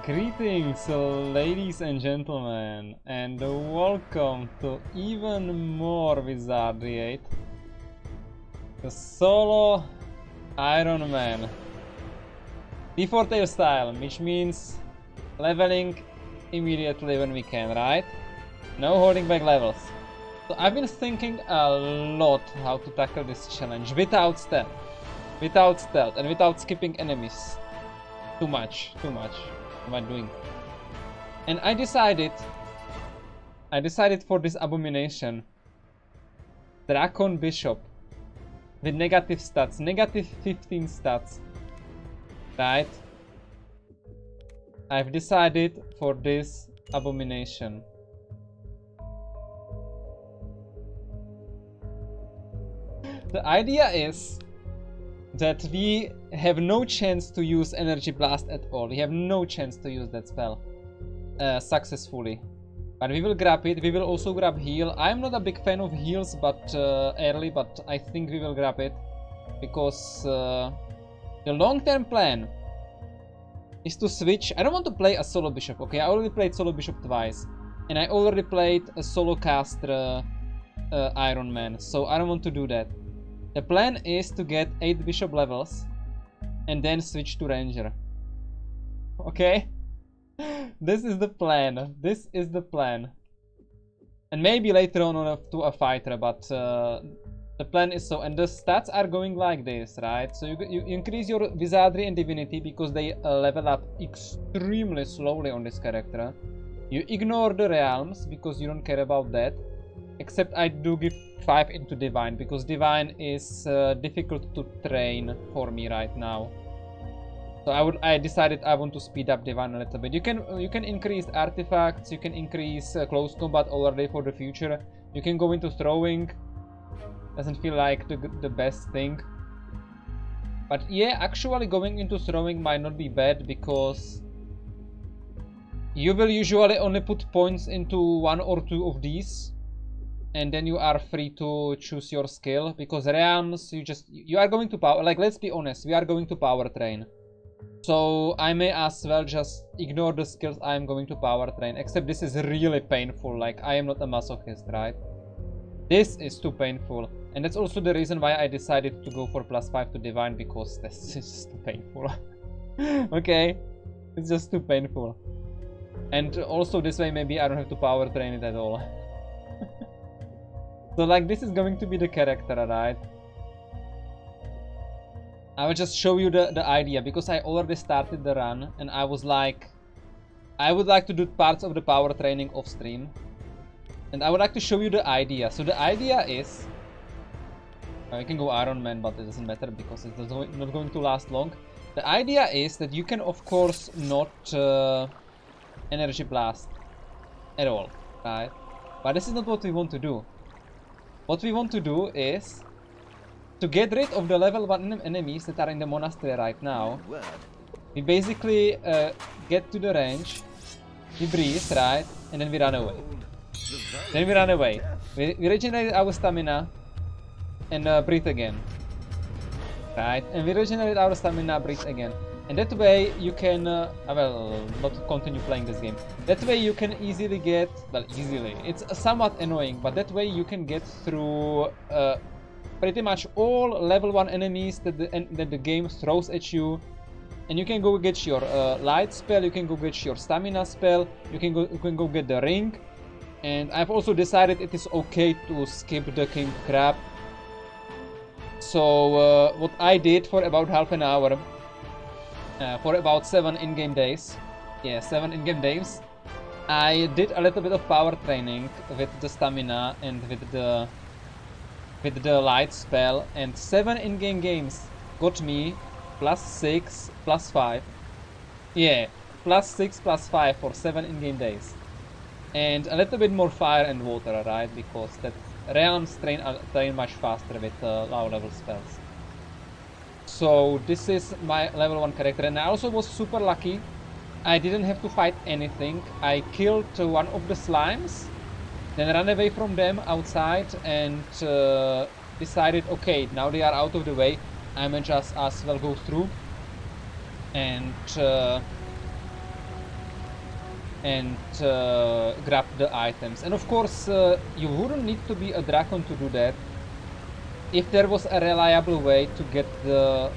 Greetings, ladies and gentlemen, and welcome to even more Wizardry 8. The solo Ironman. DFortae-style, which means leveling immediately when we can, right? No holding back levels. So I've been thinking a lot how to tackle this challenge without stealth. And without skipping enemies. Too much. What am I doing? And I decided for this abomination, Dracon Bishop with negative stats, negative 15 stats, right? I've decided for this abomination. The idea is that we have no chance to use Energy Blast at all. We have no chance to use that spell successfully. But we will grab it. We will also grab heal. I'm not a big fan of heals early, but I think we will grab it. Because the long-term plan is to switch. I don't want to play a solo bishop, okay? I already played solo bishop twice. And I already played a solo caster Ironman. So I don't want to do that. The plan is to get 8 bishop levels and then switch to ranger. Okay? This is the plan. This is the plan. And maybe later on to a fighter, but the plan is so. And the stats are going like this, right? So you increase your Wizardry and Divinity because they level up extremely slowly on this character. You ignore the realms because you don't care about that. Except I do give 5 into Divine because Divine is difficult to train for me right now. So I decided I want to speed up Divine a little bit. You can increase artifacts, you can increase close combat already for the future. You can go into throwing. Doesn't feel like the best thing. But yeah, actually going into throwing might not be bad because you will usually only put points into 1 or 2 of these. And then you are free to choose your skill, because realms, you are going to power, like, let's be honest, we are going to power train. So I may as well just ignore the skills I am going to power train, except this is really painful, like I am not a masochist, right? This is too painful, and that's also the reason why I decided to go for +5 to Divine, because this is just too painful. Okay? It's just too painful. And also this way maybe I don't have to power train it at all. So like this is going to be the character, right? I will just show you the idea because I already started the run and I was like, I would like to do parts of the power training off stream. And I would like to show you the idea. So the idea is, I can go Ironman, but it doesn't matter because it's not going to last long. The idea is that you can of course not Energy Blast at all, right? But this is not what we want to do. What we want to do is to get rid of the level 1 enemies that are in the monastery right now. We basically get to the range, we breathe, right, and then we run away. We regenerate our stamina and breathe again, right? And we regenerate our stamina, breathe again. And that way you can, well, not continue playing this game. That way you can easily get, well, easily, it's somewhat annoying, but that way you can get through pretty much all level 1 enemies that the game throws at you. And you can go get your light spell, you can go get your stamina spell, you can go get the ring. And I've also decided it is okay to skip the King Crab. So what I did for about half an hour, for about 7 in-game days. Yeah, 7 in-game days. I did a little bit of power training with the stamina and with the light spell, and 7 in-game games got me +6, +5. Yeah, +6, +5 for 7 in-game days. And a little bit more fire and water, right? Because that realms train much faster with low level spells. So this is my level 1 character, and I also was super lucky. I didn't have to fight anything. I killed one of the slimes, then ran away from them outside and decided, okay, now they are out of the way, I may just as well go through. And and grab the items. And of course, you wouldn't need to be a Dragon to do that if there was a reliable way to get the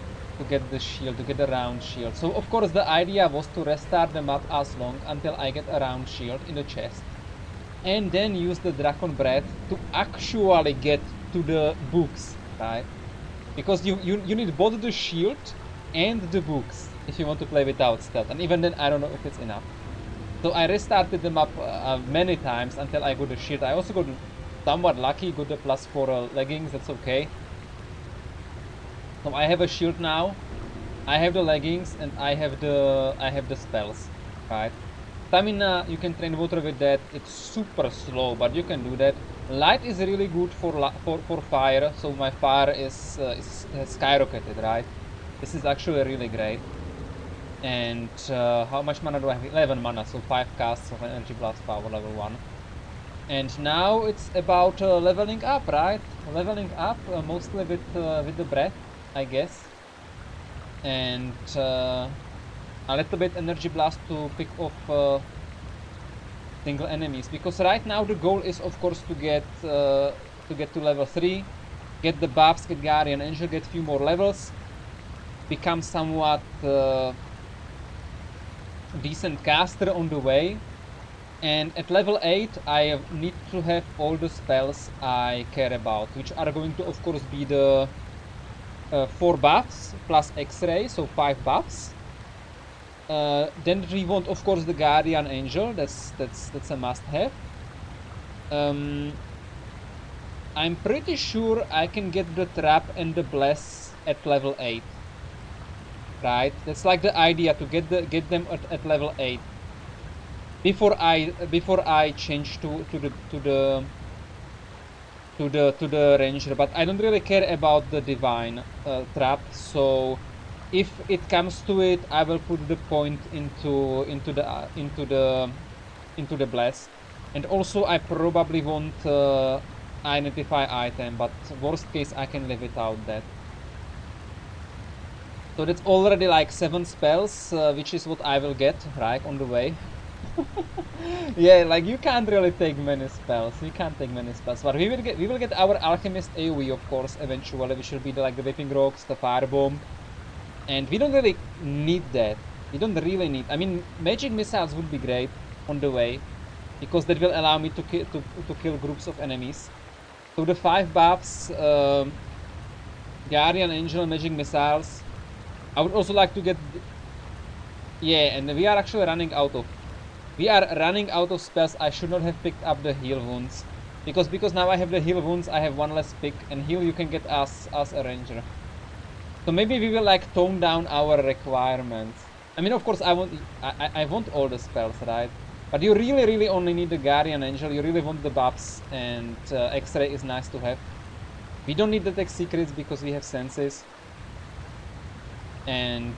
shield, to get the round shield. So of course the idea was to restart the map as long until I get a round shield in the chest, and then use the Dragon Breath to actually get to the books, right? Because you need both the shield and the books if you want to play without stealth, and even then I don't know if it's enough. So I restarted the map many times until I got the shield. I also got somewhat lucky, got the +4 leggings, that's okay. So I have a shield now, I have the leggings, and I have the spells, right? Stamina, you can train water with that. It's super slow, but you can do that. Light is really good for fire, so my fire is skyrocketed, right? This is actually really great. And how much mana do I have? 11 mana, so 5 casts of energy blast power level 1. And now it's about leveling up, right? Leveling up mostly with the breath, I guess. And a little bit energy blast to pick off single enemies, because right now the goal is of course to get to level 3, get the buffs, get Guardian Angel, get a few more levels, become somewhat decent caster on the way, and at level 8 I need to have all the spells I care about, which are going to of course be the 4 buffs plus X-ray, so 5 buffs. Then we want of course the Guardian Angel, that's a must-have. I'm pretty sure I can get the Trap and the Bless at level 8. Right? That's like the idea, to get them at level 8 before I change to the ranger. But I don't really care about the divine trap, so if it comes to it, I will put the point into the bless. And also I probably want identify item, but worst case I can live without that. So that's already like 7 spells, which is what I will get, right, on the way. Yeah, like you can't really take many spells. You can't take many spells, but we will get our Alchemist AoE, of course, eventually, which will be like the Whipping Rocks, the Firebomb, and we don't really need that. We don't really need. I mean, Magic Missiles would be great on the way, because that will allow me to kill groups of enemies. So the 5 buffs, Guardian Angel, Magic Missiles. I would also like to get, yeah, and we are actually running out of. We are running out of spells. I should not have picked up the heal wounds, because now I have the heal wounds. I have 1 less pick, and heal you can get as a ranger. So maybe we will like tone down our requirements. I mean, of course, I want all the spells, right? But you really only need the Guardian Angel. You really want the buffs, and X-ray is nice to have. We don't need Detect Secrets because we have senses. And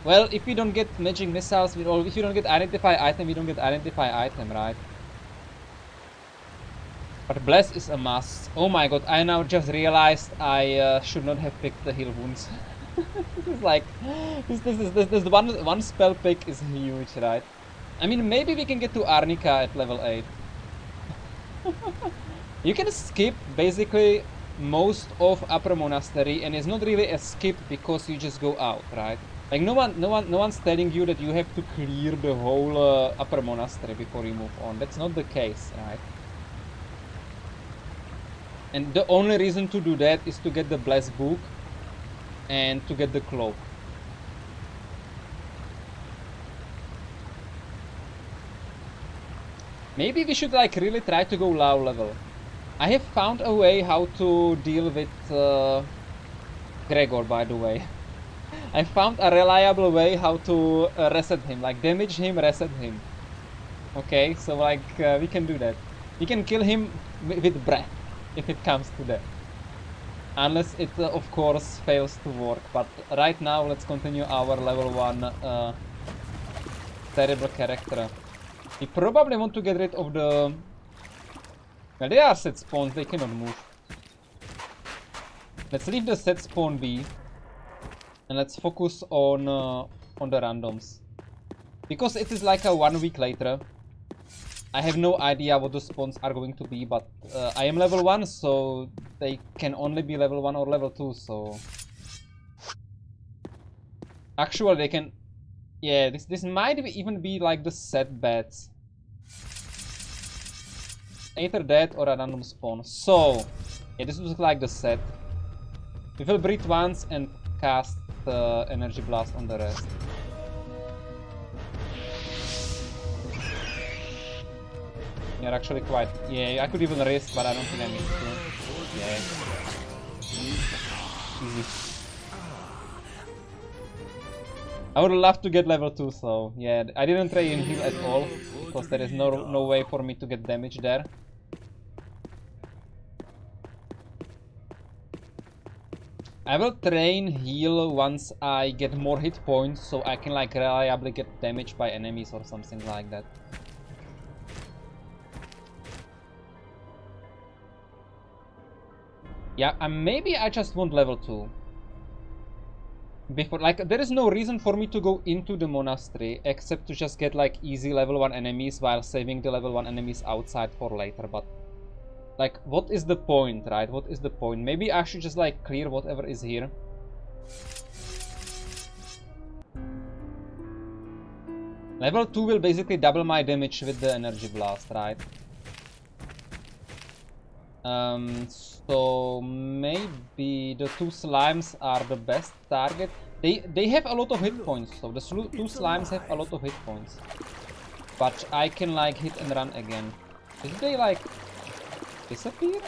well, if we don't get Magic Missiles, or if you don't get Identify Item, we don't get Identify Item, right? But Bless is a must. Oh my god, I now just realized I should not have picked the heal wounds. This is like, this one spell pick is huge, right? I mean, maybe we can get to Arnica at level 8. You can skip basically most of Upper Monastery, and it's not really a skip because you just go out, right? Like no one's telling you that you have to clear the whole Upper Monastery before you move on. That's not the case, right? And the only reason to do that is to get the Blessed Book and to get the Cloak. Maybe we should like really try to go low level. I have found a way how to deal with Gregor, by the way. I found a reliable way how to reset him, like damage him, reset him. Okay, so like we can do that. We can kill him with breath, if it comes to that. Unless it of course fails to work, but right now let's continue our level 1 terrible character. We probably want to get rid of the... Well, they are set spawns, they cannot move. Let's leave the set spawn be. And let's focus on the randoms. Because it is like a 1 week later. I have no idea what the spawns are going to be, but I am level 1, so they can only be level 1 or level 2, so... Actually, they can... Yeah, this might even be like the set bets. Either that or a random spawn. So, yeah, this looks like the set. We will breathe once and cast the energy blast on the rest. You're actually quite... Yeah, I could even risk, but I don't think I need to. Yeah. Easy. I would love to get level 2, so yeah, I didn't try in heal at all, because there is no way for me to get damage there. I will train heal once I get more hit points, so I can like reliably get damaged by enemies or something like that. Yeah, maybe I just want level 2. Before, like, there is no reason for me to go into the monastery except to just get like easy level 1 enemies while saving the level 1 enemies outside for later, but like, what is the point, right? What is the point? Maybe I should just like clear whatever is here. Level 2 will basically double my damage with the energy blast, right? So maybe the 2 slimes are the best target. They have a lot of hit points, so the 2 slimes have a lot of hit points. But I can like hit and run again. Did they like disappear?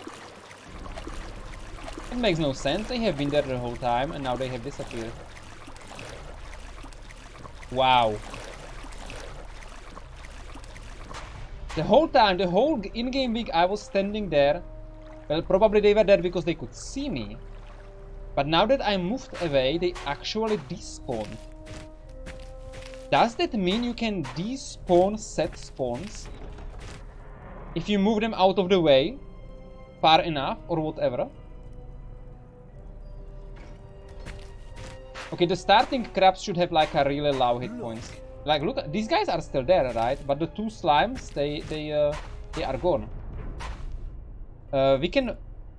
It makes no sense. They have been there the whole time and now they have disappeared. Wow. The whole time, the whole in-game week I was standing there. Well, probably they were there because they could see me. But now that I moved away, they actually despawned. Does that mean you can despawn set spawns? If you move them out of the way, far enough, or whatever? Okay, the starting crabs should have like a really low hit points. Like, look, these guys are still there, right? But the 2 slimes, they are gone.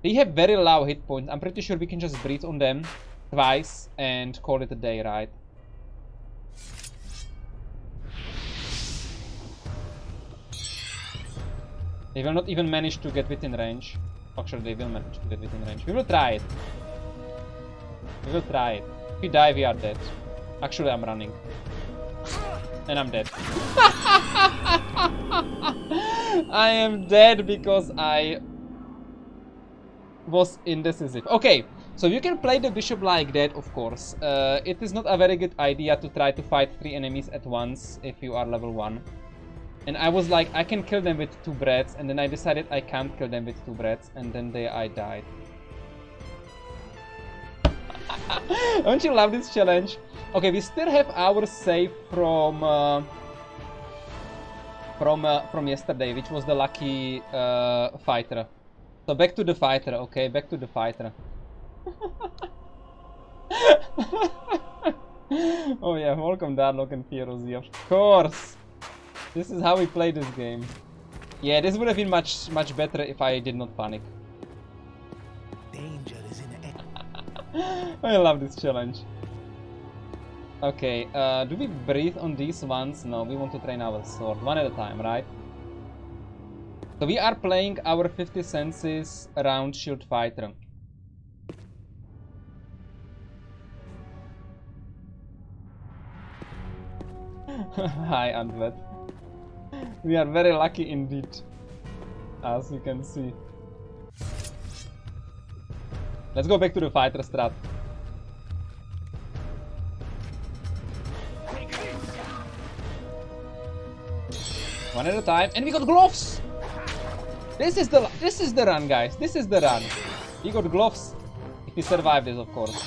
They have very low hit points. I'm pretty sure we can just breathe on them twice and call it a day, right? They will not even manage to get within range. Actually, they will manage to get within range. We will try it. We will try it. If we die, we are dead. Actually, I'm running. And I'm dead. I am dead because I was indecisive. Okay, so you can play the bishop like that, of course. It is not a very good idea to try to fight 3 enemies at once if you are level 1. And I was like, I can kill them with 2 breaths, and then I decided I can't kill them with 2 breaths, and then I died. Don't you love this challenge? Okay, we still have our save from yesterday, which was the lucky fighter. So back to the fighter, okay, back to the fighter. Oh yeah, welcome Darlock and Pierozi, of course. This is how we play this game. Yeah, this would have been much better if I did not panic. Danger is in the I love this challenge. Okay, do we breathe on these ones? No, we want to train our sword, one at a time, right? So we are playing our 50 senses round shield fighter. Hi, Antlet. We are very lucky indeed, as you can see. Let's go back to the fighter strat. One at a time, and we got gloves. This is the run, guys. This is the run. We got gloves. If we survive this, of course.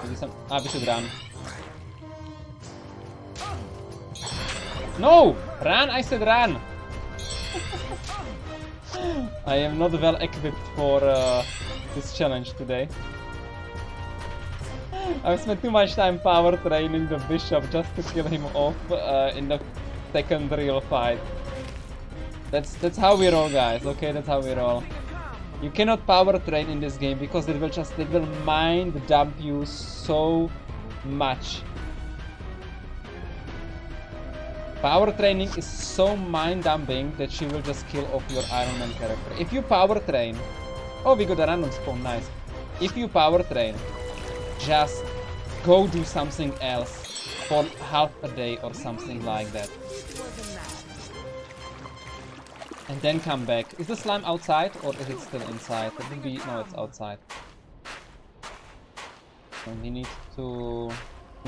We should run. No! Run! I said run! I am not well equipped for this challenge today. I've spent too much time power training the bishop just to kill him off in the second real fight. That's how we roll, guys. Okay, that's how we roll. You cannot power train in this game because it will mind dump you so much. Power training is so mind dumping that she will just kill off your Ironman character. If you power train, oh, we got a random spawn, nice. If you power train, just go do something else for half a day or something like that. And then come back. Is the slime outside or is it still inside? It would be... no, it's outside. So we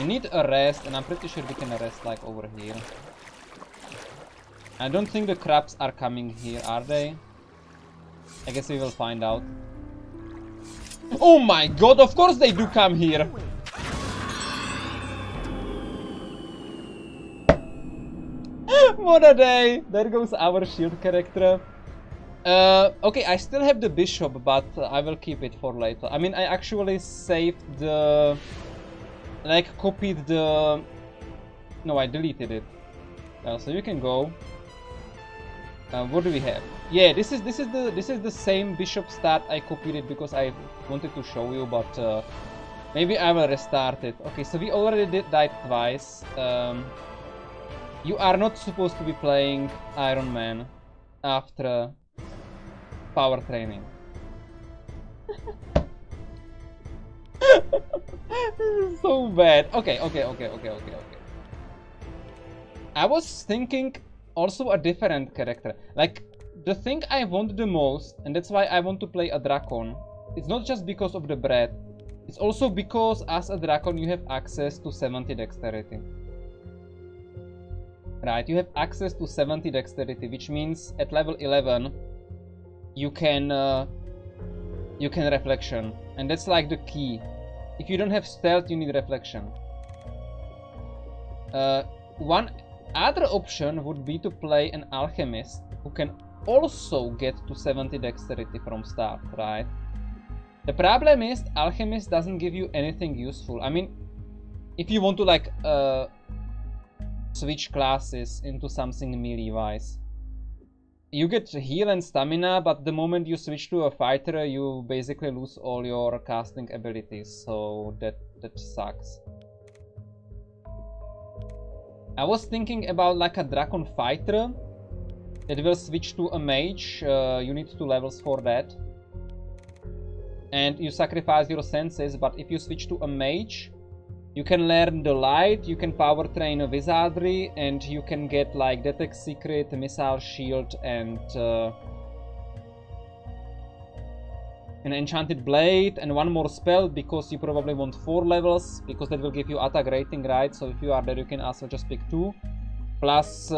need a rest, and I'm pretty sure we can rest like over here. I don't think the crabs are coming here, are they? I guess we will find out. Oh my god, of course they do come here! What a day! There goes our shield character. Okay, I still have the bishop, but I will keep it for later. I mean, I actually saved the... like, copied the... no, I deleted it. So you can go. What do we have? Yeah, this is the same bishop stat. I copied it because I wanted to show you, but maybe I will restart it. Okay, so we already died twice. You are not supposed to be playing Iron Man after power training. This is so bad. Okay. I was thinking also a different character. Like, the thing I want the most, and that's why I want to play a Dracon, it's not just because of the bread, it's also because as a Dracon you have access to 70 dexterity. Right, you have access to 70 dexterity, which means at level 11 you can reflection, and that's like the key. If you don't have stealth, you need reflection. One other option would be to play an alchemist who can also get to 70 dexterity from start, right? The problem is alchemist doesn't give you anything useful. I mean, if you want to like switch classes into something melee wise, you get heal and stamina, but the moment you switch to a fighter you basically lose all your casting abilities, so that sucks. I was thinking about like a Dracon fighter that will switch to a mage. You need 2 levels for that, and you sacrifice your senses, but if you switch to a mage you can learn the light, you can power train a Wizardry, and you can get like Detect Secret, Missile Shield, and an Enchanted Blade, and 1 more spell, because you probably want 4 levels, because that will give you attack rating, right? So if you are there you can also just pick 2. Plus,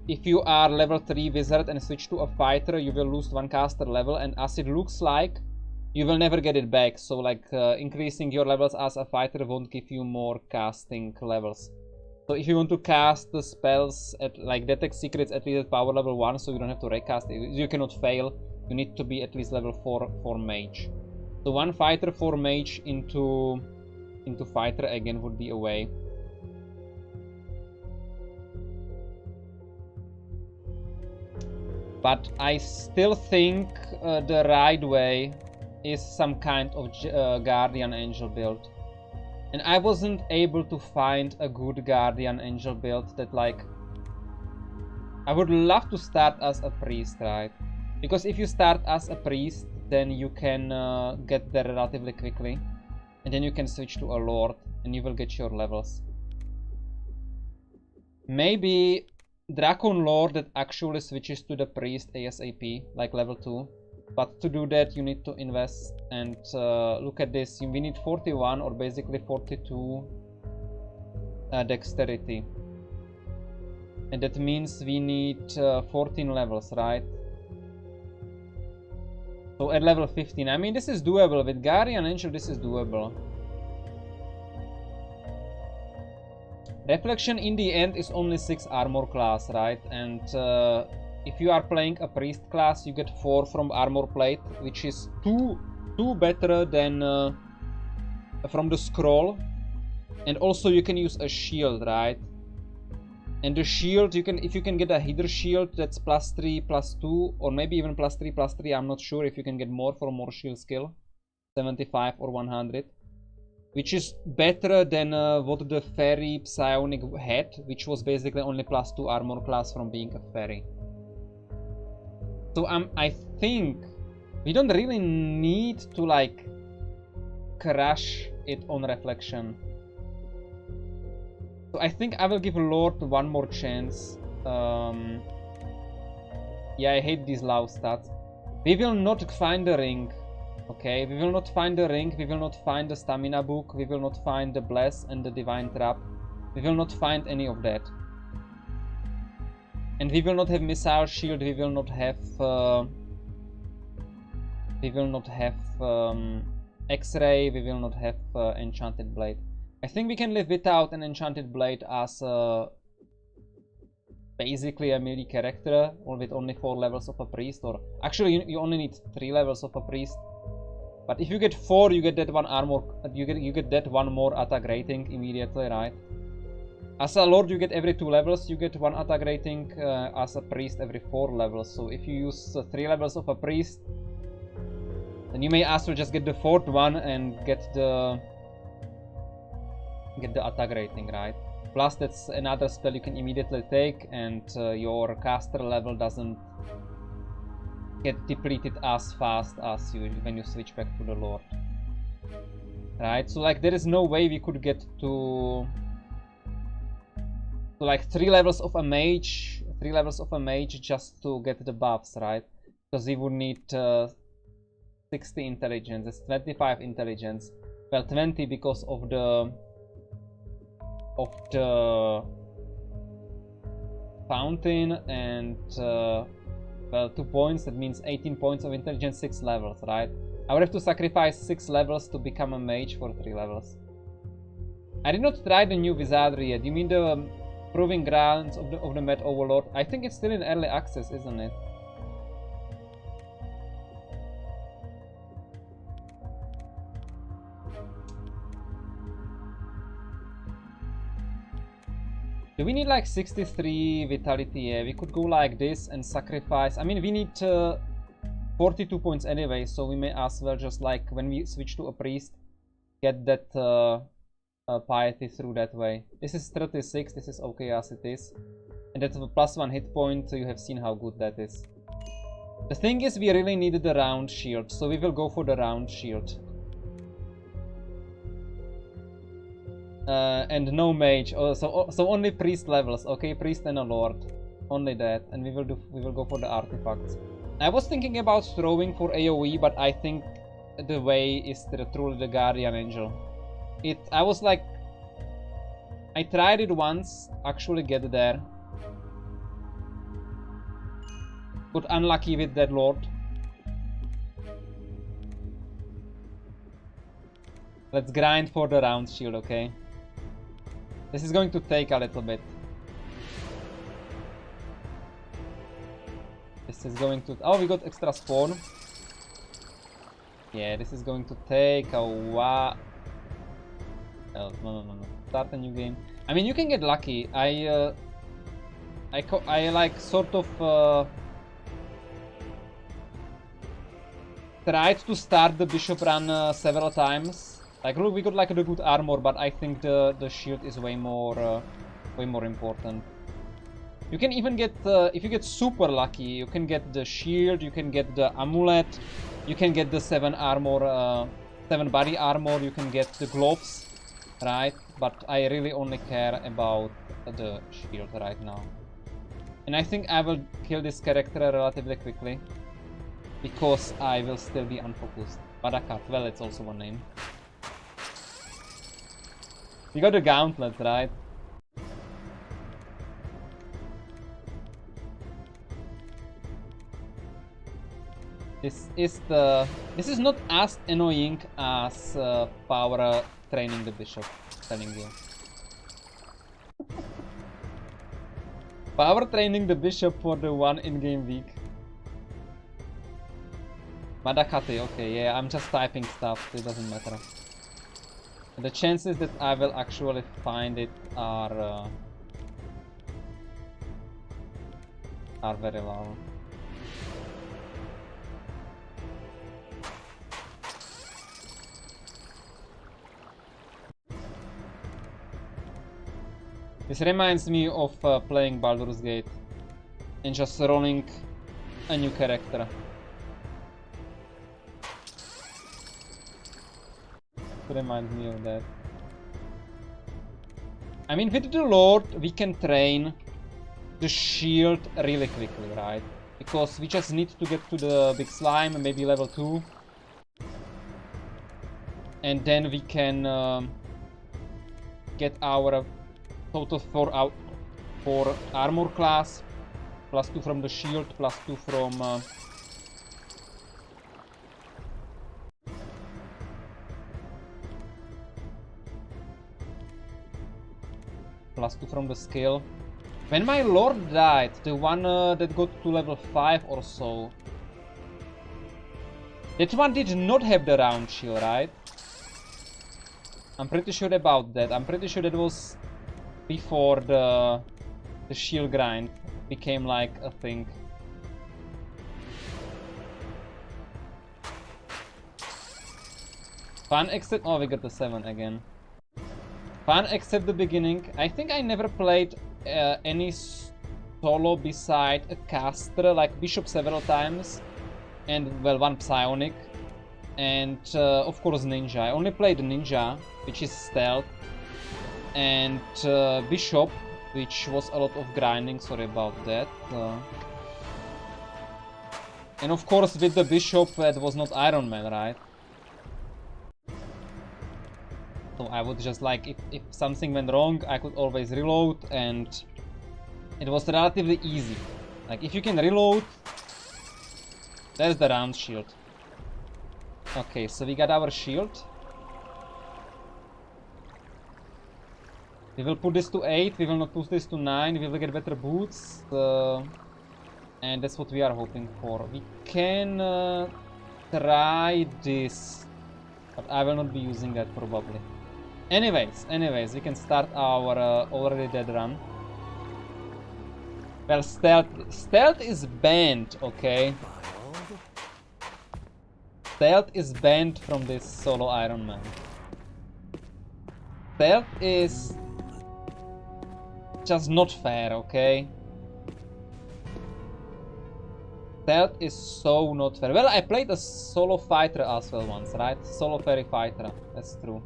if you are level 3 wizard and switch to a fighter, you will lose 1 caster level, and as it looks like, you will never get it back. So like increasing your levels as a fighter won't give you more casting levels. So if you want to cast the spells at like Detect Secrets at least at power level 1, so you don't have to recast it, you cannot fail, you need to be at least level 4 for mage. So 1 fighter for mage into fighter again would be a way. But I still think the right way is some kind of Guardian Angel build. And I wasn't able to find a good Guardian Angel build that like... I would love to start as a priest, right? Because if you start as a priest, then you can get there relatively quickly. And then you can switch to a lord and you will get your levels. Maybe Dracon Lord that actually switches to the priest ASAP, like level 2. But to do that you need to invest, and look at this, we need 41 or basically 42 dexterity. And that means we need 14 levels, right? So at level 15, I mean this is doable, with Guardian Angel this is doable. Reflection in the end is only 6 armor class, right? And if you are playing a priest class, you get 4 from armor plate, which is 2 better than from the scroll, and also you can use a shield, right? And the shield, you can, if you can get a Hydra shield that's +3, +2, or maybe even +3, +3. I'm not sure if you can get more for more shield skill, 75 or 100, which is better than what the fairy psionic had, which was basically only +2 armor class from being a fairy. So I think we don't really need to like crash it on reflection. So I think I will give Lord one more chance. Yeah, I hate these low stats. We will not find the ring. Okay, we will not find the ring. We will not find the stamina book. We will not find the bless and the divine trap. We will not find any of that. And we will not have missile shield. We will not have. X-ray. We will not have enchanted blade. I think we can live without an enchanted blade as basically a melee character, or with only 4 levels of a priest, or actually you only need 3 levels of a priest. But if you get 4, you get that one armor, you get that one more attack rating immediately, right? As a lord, you get every 2 levels, you get 1 attack rating. As a priest, every 4 levels. So if you use 3 levels of a priest, then you may also just get the 4th one and get the attack rating, right? Plus that's another spell you can immediately take, and your caster level doesn't get depleted as fast as when you switch back to the lord, right? So like there is no way we could get to like 3 levels of a mage just to get the buffs, right? Because we would need 60 intelligence. It's 25 intelligence. Well, 20 because of the fountain, and well, 2 points. That means 18 points of intelligence, 6 levels, right? I would have to sacrifice 6 levels to become a mage for 3 levels. I did not try the new Wizardry yet. You mean the Proving Grounds of the Mad Overlord? I think it's still in early access, isn't it? Do we need like 63 vitality? Yeah, we could go like this and sacrifice. I mean, we need 42 points anyway, so we may as well just like when we switch to a priest, get that piety through that way. This is 36, this is okay as it is. And that's a +1 hit point, so you have seen how good that is. The thing is, we really needed the round shield, so we will go for the round shield. And no mage. Oh, so only priest levels. Okay, priest and a lord. Only that, and we will go for the artifacts. I was thinking about throwing for AoE, but I think the way is truly the guardian angel. I was like, I tried it once, actually get there. Got unlucky with that lord. Let's grind for the round shield, okay? This is going to take a little bit. This is going to... Oh, we got extra spawn. Yeah, this is going to take a while. Oh, no. Start a new game. I mean, you can get lucky. I like sort of tried to start the bishop run several times. Like, look, we got like the good armor, but I think the shield is way more important. You can even get, if you get super lucky, you can get the shield, you can get the amulet, you can get the 7 body armor, you can get the gloves, right? But I really only care about the shield right now. And I think I will kill this character relatively quickly, because I will still be unfocused. Badakat, well, it's also one name. You got the gauntlet, right? This is not as annoying as power training the bishop, telling you. Power training the bishop for the one in-game week. Madakate, okay, yeah, I'm just typing stuff, it doesn't matter. The chances that I will actually find it are very low. This reminds me of playing Baldur's Gate and just rolling a new character. It reminds me of that. I mean, with the Lord, we can train the shield really quickly, right? Because we just need to get to the big slime, maybe level 2. And then we can get our total 4 armor class, +2 from the shield, +2 from +2 from the skill. When my lord died, the one that got to level 5 or so, that one did not have the round shield, right? I'm pretty sure about that. I'm pretty sure that was before the shield grind became like a thing. Fun except... oh, we got the 7 again. Fun except the beginning. I think I never played any solo beside a caster, like Bishop several times. And, well, one Psionic. And, of course, Ninja. I only played Ninja, which is stealth. And Bishop, which was a lot of grinding, sorry about that. And of course with the Bishop, that was not Iron Man, right? So I would just like, if something went wrong, I could always reload, and it was relatively easy. Like, if you can reload, there's the round shield. Okay, so we got our shield. We will put this to 8, we will not put this to 9, we will get better boots. And that's what we are hoping for. We can try this, but I will not be using that probably. Anyways, we can start our already dead run. Well, stealth is banned, okay? Stealth is banned from this solo Iron Man. Stealth is just not fair, okay? Stealth is so not fair. Well, I played a solo fighter as well once, right? Solo fairy fighter, that's true.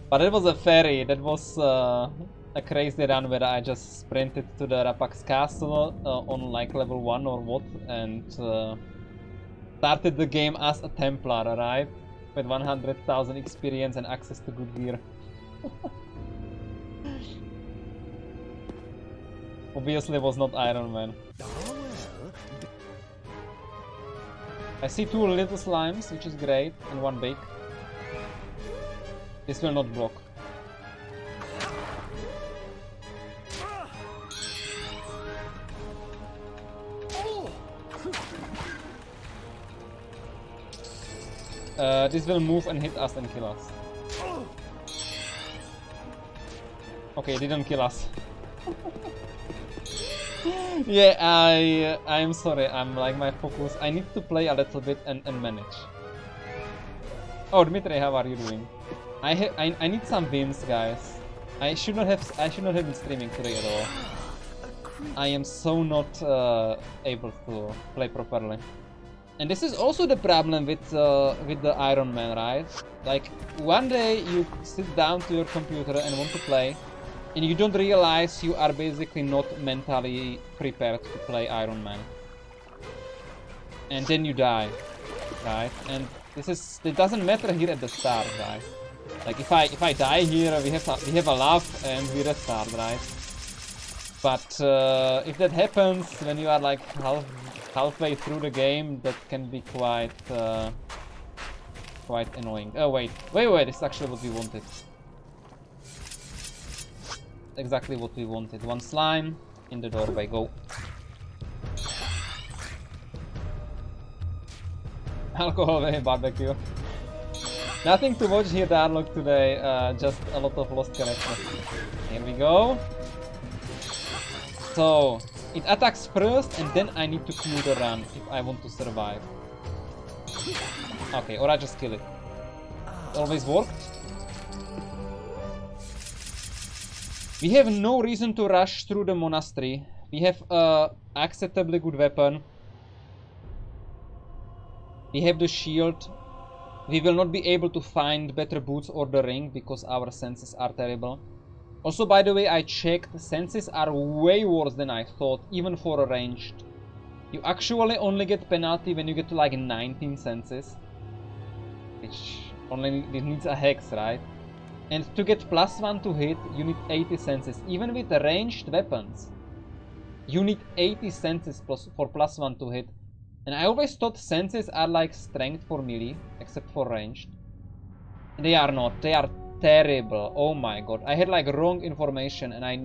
But it was a fairy, that was a crazy run where I just sprinted to the Rapak's castle on like level 1 or what, and started the game as a Templar, right? With 100,000 experience and access to good gear. Obviously it was not Iron Man. I see 2 little slimes, which is great, and 1 big. This will not block. This will move and hit us and kill us. Okay, it didn't kill us. Yeah, I'm sorry, I'm like my focus. I need to play a little bit and manage. Oh, Dmitry, how are you doing? I need some wins, guys. I should not have been streaming today at all. I am so not able to play properly. And this is also the problem with the Iron Man, right? Like, one day you sit down to your computer and want to play, and you don't realize you are basically not mentally prepared to play Iron Man. And then you die, right? And it doesn't matter here at the start, right? Like, if I die here, we have a laugh and we restart, right? But if that happens when you are like halfway through the game, that can be quite annoying. Oh wait, this is actually what we wanted. Exactly what we wanted. 1 slime in the doorway. Go. Alcohol barbecue. Nothing to watch here, Darlock, today. Just a lot of lost characters. Here we go. So, it attacks first, and then I need to kill the run if I want to survive. Okay, or I just kill it. It always worked. We have no reason to rush through the monastery. We have a acceptably good weapon. We have the shield. We will not be able to find better boots or the ring because our senses are terrible. Also, by the way, I checked. Senses are way worse than I thought, even for a ranged. You actually only get penalty when you get to like 19 senses. Which only needs a hex, right? And to get +1 to hit, you need 80 senses. Even with the ranged weapons, you need 80 senses for +1 to hit. And I always thought senses are like strength for melee, except for ranged. They are not. They are terrible. Oh my god. I had like wrong information and I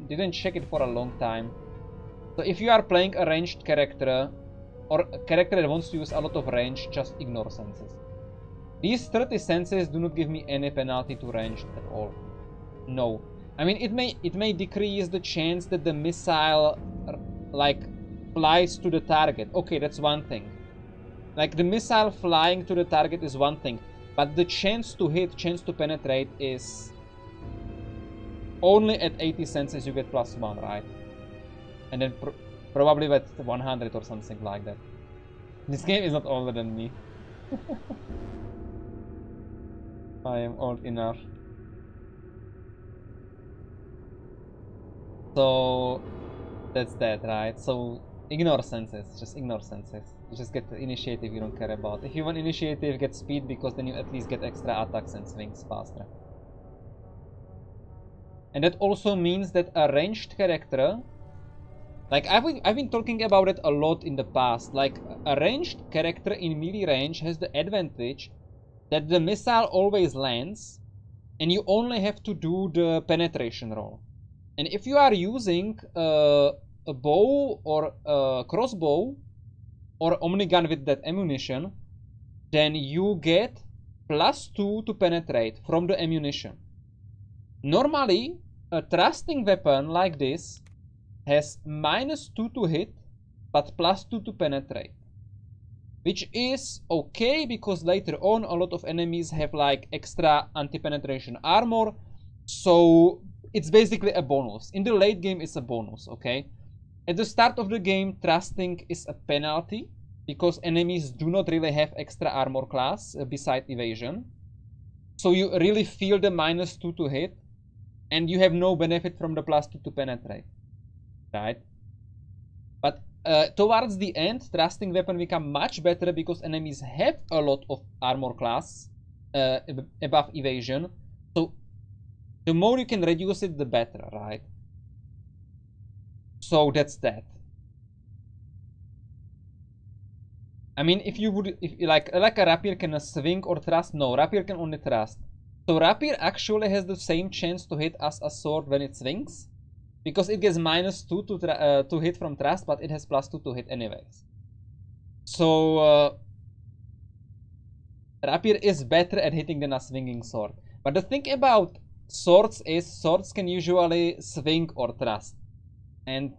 didn't check it for a long time. So if you are playing a ranged character, or a character that wants to use a lot of range, just ignore senses. These 30 senses do not give me any penalty to ranged at all. No. I mean, it may decrease the chance that the missile, like, flies to the target. Okay, that's one thing. Like, the missile flying to the target is one thing. But the chance to hit, chance to penetrate is... only at 80 senses you get +1, right? And then probably with 100 or something like that. This game is not older than me. I am old enough. So that's that, right? So ignore senses, just ignore senses. You just get the initiative you don't care about. If you want initiative, get speed, because then you at least get extra attacks and swings faster. And that also means that a ranged character, like I've been talking about it a lot in the past, like a ranged character in melee range has the advantage that the missile always lands and you only have to do the penetration roll. And if you are using a bow or a crossbow or omnigun with that ammunition, then you get +2 to penetrate from the ammunition. Normally, a thrusting weapon like this has -2 to hit, but +2 to penetrate. Which is okay, because later on a lot of enemies have like extra anti-penetration armor. So it's basically a bonus. In the late game it's a bonus, okay? At the start of the game, thrusting is a penalty, because enemies do not really have extra armor class beside evasion. So you really feel the -2 to hit, and you have no benefit from the +2 to penetrate, right? But towards the end, thrusting weapon become much better because enemies have a lot of armor class above evasion. So the more you can reduce it, the better, right? So that's that. I mean, if you would, if like a rapier can swing or thrust, no, rapier can only thrust. So rapier actually has the same chance to hit as a sword when it swings, because it gets -2 to hit from thrust, but it has +2 to hit anyways. So rapier is better at hitting than a swinging sword. But the thing about swords is swords can usually swing or thrust. And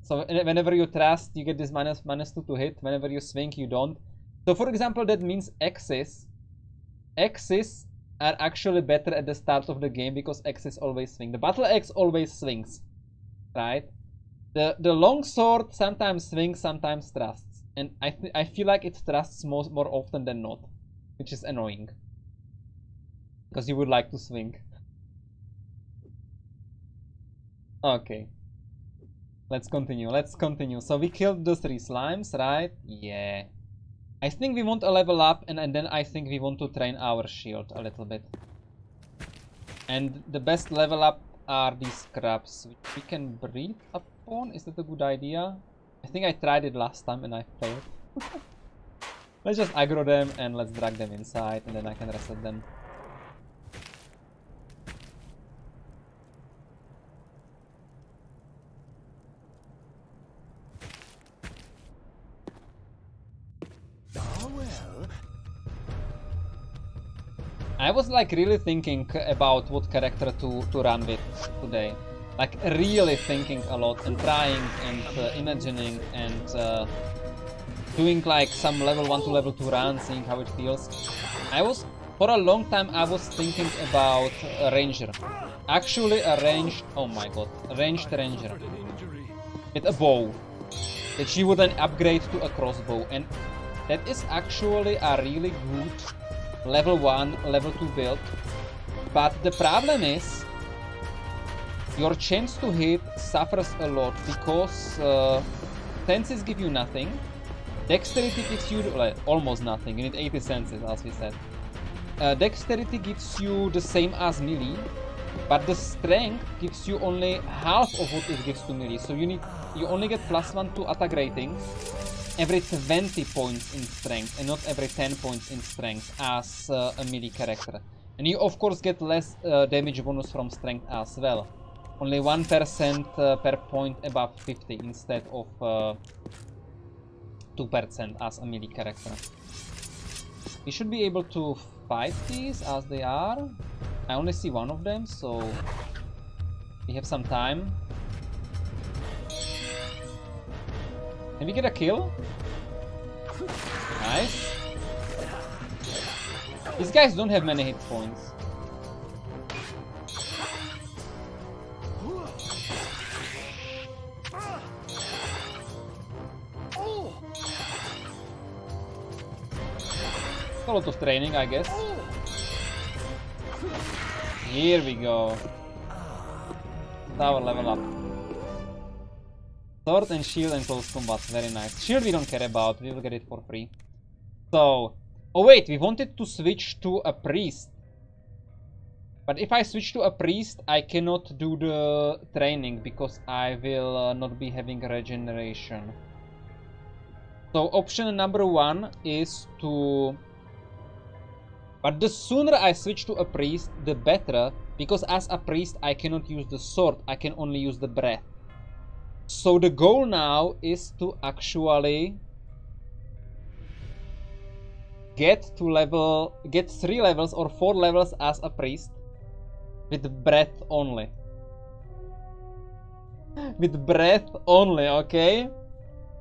so whenever you thrust, you get this -2 to hit. Whenever you swing, you don't. So for example, that means axes are actually better at the start of the game, because axes always swing. The battle axe always swings, right? The long sword sometimes swings, sometimes thrusts, and I feel like it thrusts more often than not, which is annoying, because you would like to swing. Okay, let's continue. So we killed the 3 slimes, right? Yeah. I think we want a level up, and then I think we want to train our shield a little bit. And the best level up are these crabs, which we can breed upon. Is that a good idea? I think I tried it last time and I failed. Let's just aggro them and let's drag them inside, and then I can reset them. I was like really thinking about what character to run with today. Like really thinking a lot and trying and imagining and doing like some level 1 to level 2 run, seeing how it feels. For a long time I was thinking about a ranger. Actually a ranged ranger. With a bow. That she would then upgrade to a crossbow. And that is actually a really good level 1, level 2 build. But the problem is your chance to hit suffers a lot because senses give you nothing. Dexterity gives you almost nothing. You need 80 senses, as we said. Dexterity gives you the same as melee, but the strength gives you only half of what it gives to melee. So you only get +1 to attack rating every 20 points in strength, and not every 10 points in strength as a melee character. And you of course get less damage bonus from strength as well. Only 1% per point above 50 instead of 2% as a melee character. We should be able to fight these as they are. I only see one of them, so we have some time. Can we get a kill? Nice. These guys don't have many hit points. A lot of training, I guess. Here we go. Tower level up. Sword and shield and close combat, very nice. Shield we don't care about, we will get it for free. So, oh wait, we wanted to switch to a priest. But if I switch to a priest, I cannot do the training because I will not be having regeneration. So option number 1 is to... But the sooner I switch to a priest, the better, because as a priest I cannot use the sword, I can only use the breath. So the goal now is to actually get 3 levels or 4 levels as a priest with breath only. With breath only, okay?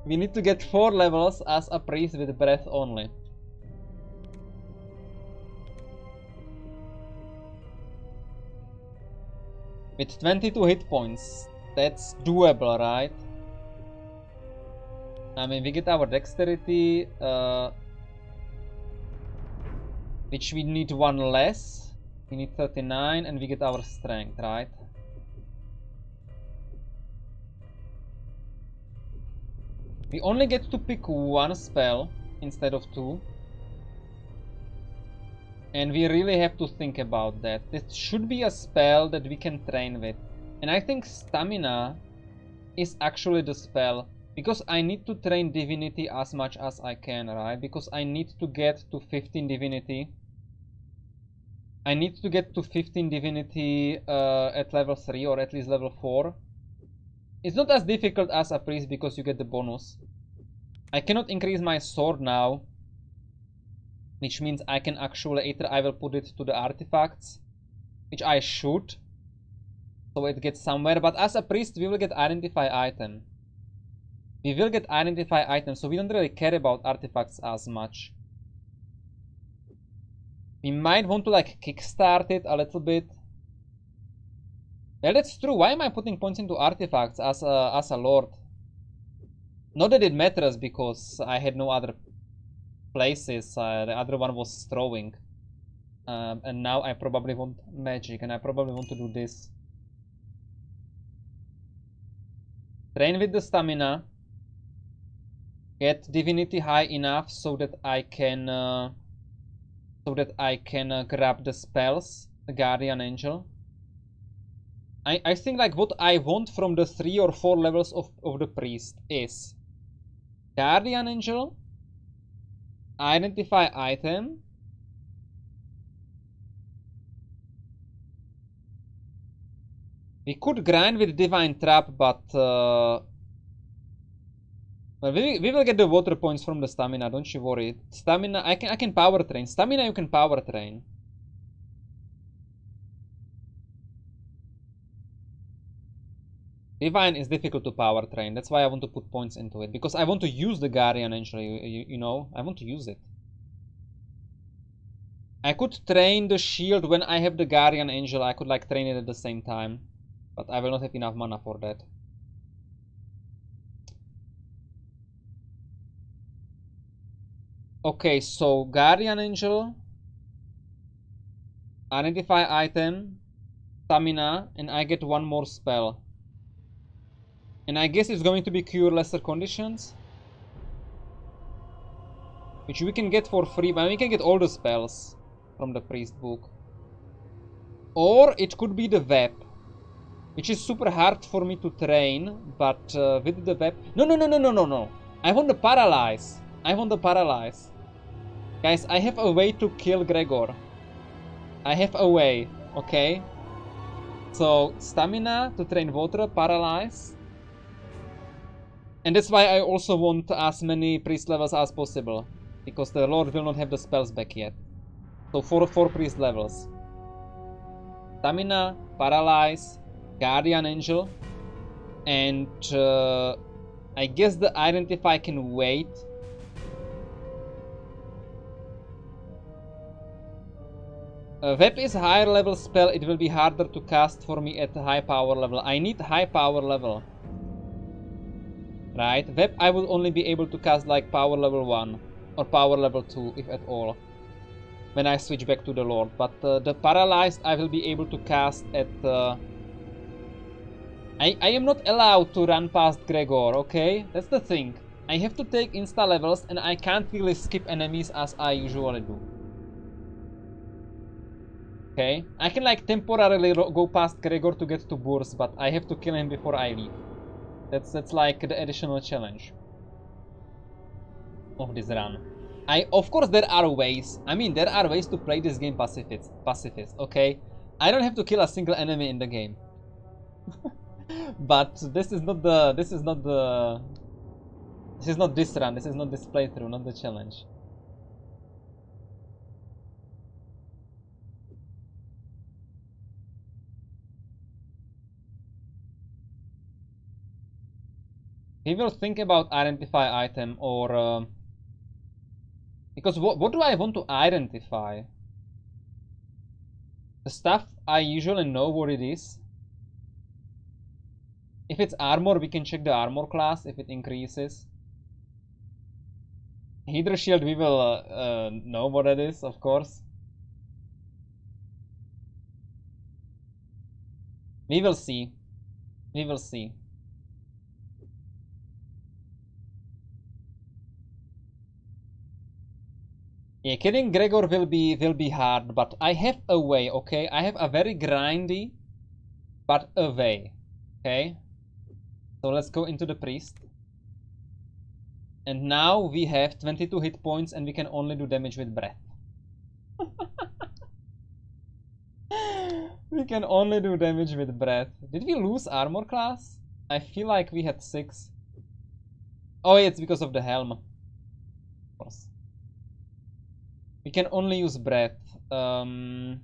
We need to get 4 levels as a priest with breath only. With 22 hit points, that's doable, right? I mean, we get our dexterity, which we need 1 less. We need 39, and we get our strength, right? We only get to pick 1 spell instead of 2. And we really have to think about that. This should be a spell that we can train with. And I think stamina is actually the spell. Because I need to train divinity as much as I can, right? Because I need to get to 15 divinity. I need to get to 15 divinity at level 3 or at least level 4. It's not as difficult as a priest because you get the bonus. I cannot increase my sword now. Which means I can actually, either I will put it to the artifacts, which I should, so it gets somewhere, but as a priest we will get identify item. We will get identify item, so we don't really care about artifacts as much. We might want to like kickstart it a little bit. Well, that's true. Why am I putting points into artifacts as a lord? Not that it matters because I had no other places, the other one was throwing, and now I probably want magic, and I probably want to do this. Train with the stamina, get divinity high enough so that I can grab the spells, the guardian angel. I think like what I want from the 3 or 4 levels of the priest is guardian angel, identify item, we could grind with divine trap, but well, we will get the water points from the stamina, don't you worry. Stamina, I can power train. Stamina you can power train. Divine is difficult to power train. That's why I want to put points into it. Because I want to use the Guardian Angel, you know? I want to use it. I could train the shield when I have the Guardian Angel. I could like train it at the same time. But I will not have enough mana for that. Okay, so Guardian Angel. Identify item. Stamina. And I get one more spell. And I guess it's going to be Cure Lesser Conditions. Which we can get for free, but we can get all the spells from the Priest book. Or it could be the Web. Which is super hard for me to train, but with the Web... No. I want the Paralyze. I want the Paralyze. Guys, I have a way to kill Gregor. I have a way, okay? So, Stamina to train Water, Paralyze. And that's why I also want as many priest levels as possible. Because the Lord will not have the spells back yet. So 4 priest levels. Stamina, Paralyze, Guardian Angel. And I guess the Identify can wait. Web is a higher level spell. It will be harder to cast for me at a high power level. I need high power level. Right, Web I will only be able to cast like power level 1 or power level 2 if at all when I switch back to the Lord, but the Paralyzed I will be able to cast at I am not allowed to run past Gregor, okay? That's the thing. I have to take insta levels and I can't really skip enemies as I usually do. Okay, I can like temporarily go past Gregor to get to Burs, but I have to kill him before I leave. That's like the additional challenge of this run. Of course there are ways. I mean, there are ways to play this game pacifist, okay? I don't have to kill a single enemy in the game. But this is not this run, this is not this playthrough, not the challenge. We will think about identify item or because what do I want to identify? The stuff I usually know what it is. If it's armor, we can check the armor class if it increases. Hydra shield, we will know what it is, of course. We will see. We will see. Yeah, killing Gregor will be hard, but I have a way, okay? I have a very grindy, but a way, okay? So let's go into the priest. And now we have 22 hit points and we can only do damage with breath. We can only do damage with breath. Did we lose armor class? I feel like we had 6. Oh, it's because of the helm. Of course. We can only use breath. And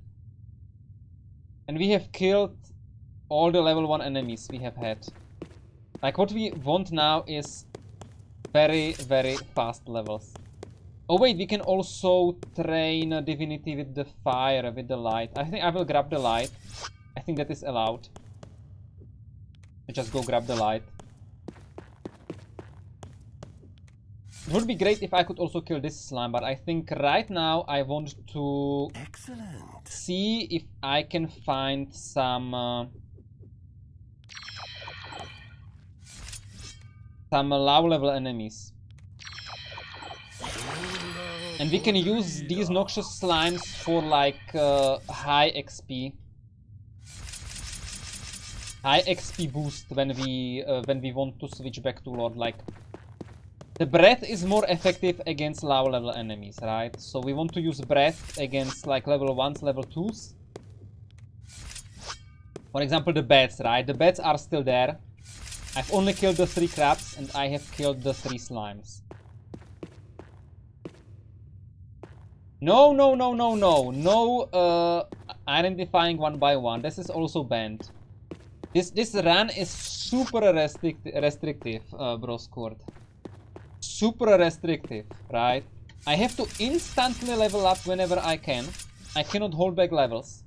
we have killed all the level 1 enemies we have had. Like what we want now is very, very fast levels. Oh wait, we can also train divinity with the fire, with the light. I think I will grab the light. I think that is allowed. Just go grab the light. It would be great if I could also kill this slime, but I think right now I want to see if I can find some low level enemies. And we can use these noxious slimes for like high XP. High XP boost when we want to switch back to Lord. Like the breath is more effective against low level enemies, right? So we want to use breath against like level 1s, level 2s. For example, the bats, right? The bats are still there. I've only killed the 3 crabs and I have killed the 3 slimes. No, identifying one by one. This is also banned. This run is super restrictive, bro scored. Super restrictive, right? I have to instantly level up whenever I can. I cannot hold back levels.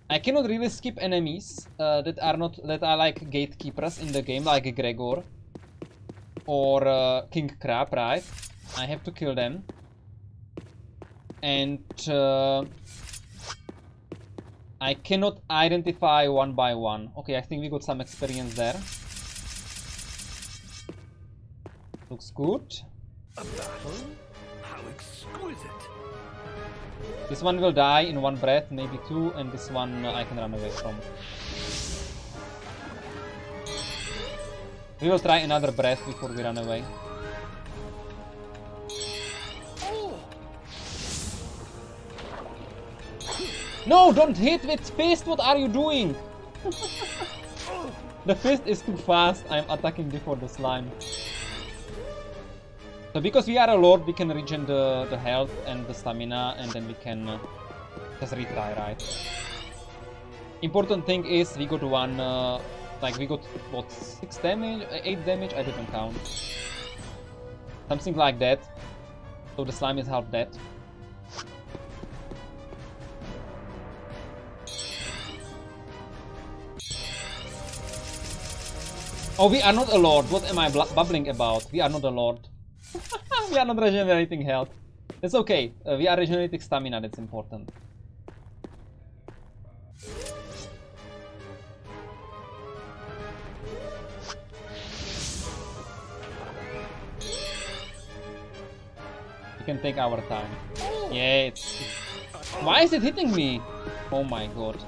I cannot really skip enemies that are like gatekeepers in the game, like Gregor or King Crab, right? I have to kill them. And I cannot identify one by one. Okay, I think we got some experience there. Looks good. A battle? How exquisite! This one will die in one breath, maybe two, and this one I can run away from. We will try another breath before we run away. No, don't hit with fist, what are you doing? The fist is too fast, I'm attacking before the slime. So because we are a lord, we can regen the health and the stamina, and then we can just retry, right? Important thing is we got one, like we got, what, 6 damage, 8 damage? I didn't count. Something like that. So the slime is half dead. Oh, we are not a lord. What am I bubbling about? We are not a lord. We are not regenerating health. That's okay. We are regenerating stamina. That's important. We can take our time. Yeah, why is it hitting me? Oh my god.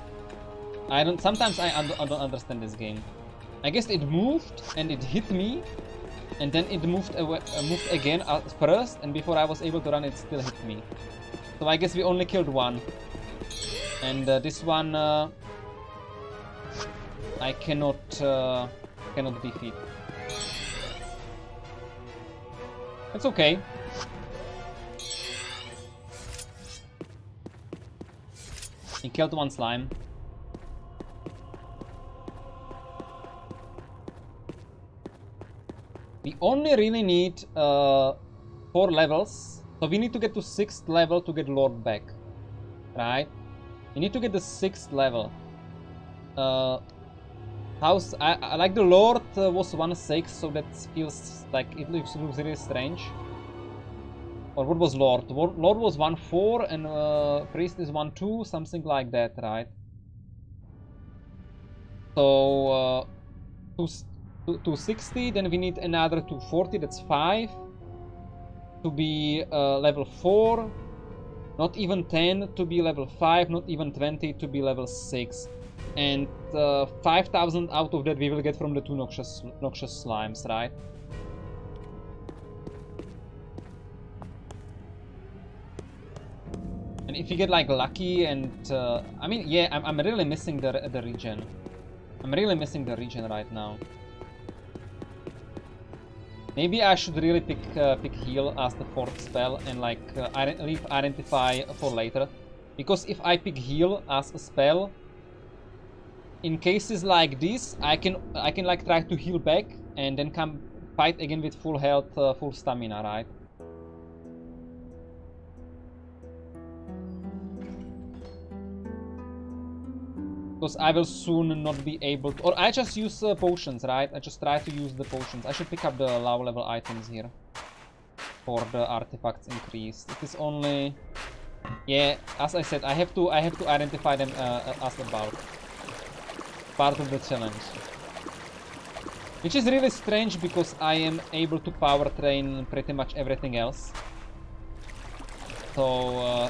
Sometimes I don't understand this game. I guess it moved and it hit me, and then it moved again first, and before I was able to run, it still hit me. So I guess we only killed one, and this one I cannot defeat. It's okay. He killed one slime. We only really need 4 levels, so we need to get to 6th level to get Lord back, right? We need to get the 6th level. I like the Lord was 1/6, so that feels like it looks really strange. Or what was Lord? Lord was 1/4 and Priest is 1/2, something like that, right? So 260, then we need another 240, that's 5 to be level 4, not even 10 to be level 5, not even 20 to be level 6, and 5,000 out of that we will get from the 2 noxious slimes, right? And if you get like lucky and I mean, yeah, I'm really missing the regen. I'm really missing the regen right now. Maybe I should really pick heal as the 4th spell and like leave identify for later, because if I pick heal as a spell, in cases like this, I can like try to heal back and then come fight again with full health, full stamina, right? Because I will soon not be able to, or I just use potions, right? I just try to use the potions. I should pick up the low level items here for the artifacts increase. It is only, yeah, as I said, I have to identify them as a bulk. Part of the challenge, which is really strange because I am able to power train pretty much everything else. So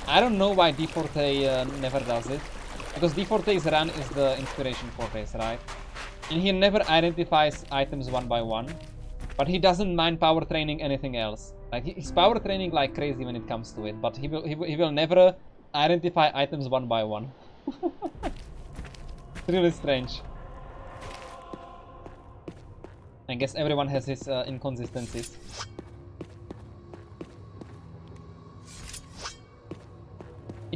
I don't know why DFortae never does it. Because DFortae's run is the inspiration fortress, right? And he never identifies items one by one, but he doesn't mind power training anything else. Like he's power training like crazy when it comes to it, but he will never identify items one by one. It's really strange. I guess everyone has his inconsistencies.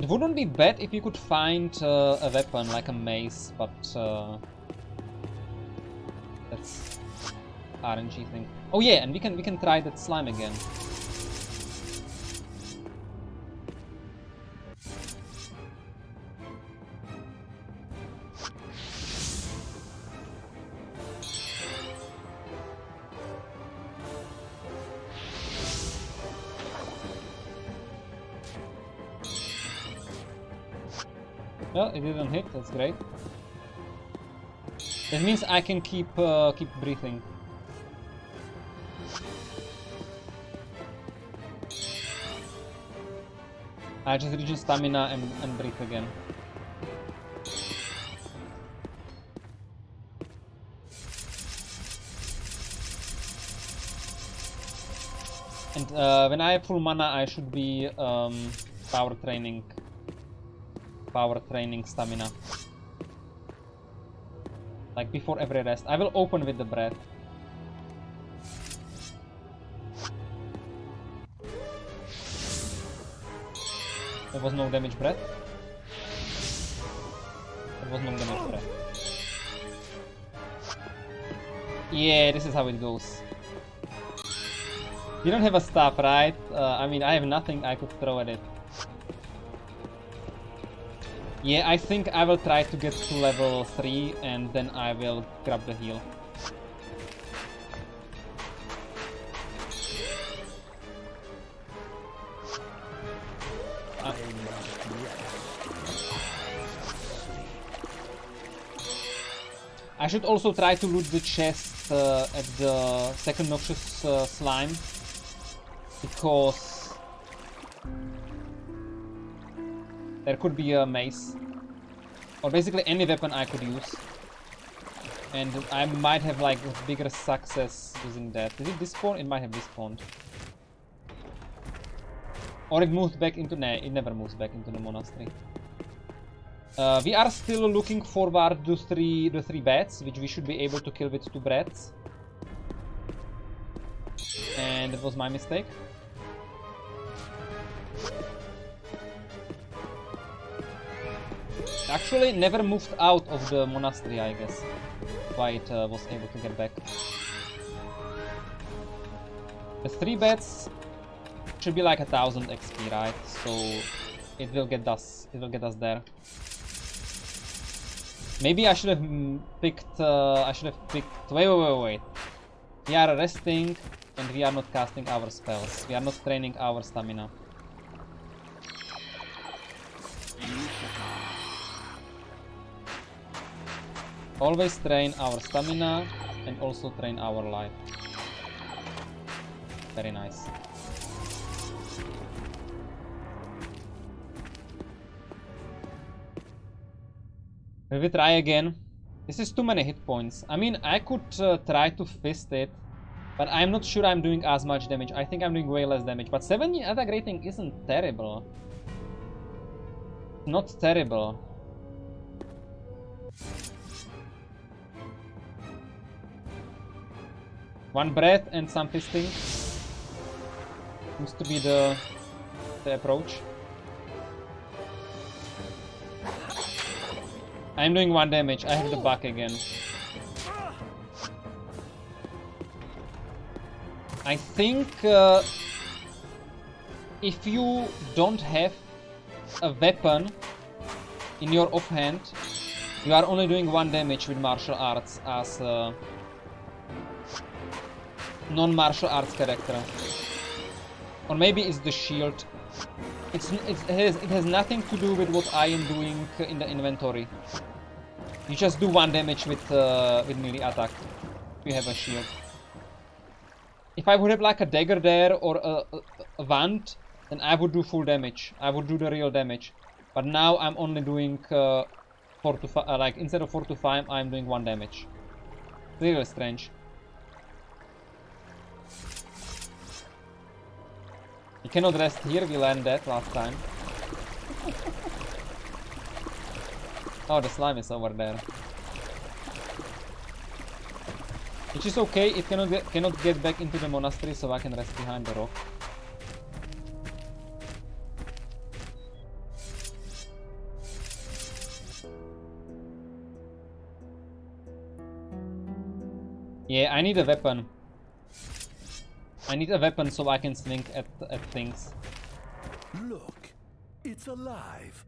It wouldn't be bad if you could find a weapon like a mace, but that's RNG thing. Oh yeah, and we can try that slime again. Well, it didn't hit. That's great. That means I can keep breathing. I just regen stamina and breathe again. And when I have full mana, I should be power training stamina. Like before every rest. I will open with the breath. There was no damage breath. There was no damage breath. Yeah, this is how it goes. You don't have a staff, right? I mean, I have nothing I could throw at it. Yeah, I think I will try to get to level 3 and then I will grab the heal. I should also try to loot the chest at the second noxious slime, because there could be a mace, or basically any weapon I could use, and I might have like a bigger success using that. Did it despawn? It might have despawned. Or it moved back into... Nah, it never moves back into the monastery. We are still looking forward to the three bats, which we should be able to kill with 2 breaths. And it was my mistake. Actually, never moved out of the monastery, I guess. Why it was able to get back. The 3 bats should be like 1000 XP, right? So it will get us. It will get us there. Maybe I should have picked. Wait. We are resting, and we are not casting our spells. We are not training our stamina. Always train our stamina and also train our life. Very nice. Will we try again? This is too many hit points. I mean, I could try to fist it, but I'm not sure I'm doing as much damage. I think I'm doing way less damage, but 7 attack rating isn't terrible. Not terrible. One breath and some fisting seems to be the approach. I'm doing 1 damage. I have the bug again. I think if you don't have a weapon in your offhand, you are only doing 1 damage with martial arts as a non-martial arts character. Or maybe it's the shield. It has nothing to do with what I am doing in the inventory. You just do 1 damage with melee attack. You have a shield. If I would have like a dagger there or a wand, then I would do full damage. I would do the real damage. But now I'm only doing 4 to 5. Like instead of 4 to 5, I'm doing 1 damage. Really strange. You cannot rest here, we learned that last time. Oh, the slime is over there. Which is okay, it cannot get back into the monastery, so I can rest behind the rock. Yeah, I need a weapon. I need a weapon so I can swing at things. Look, it's alive.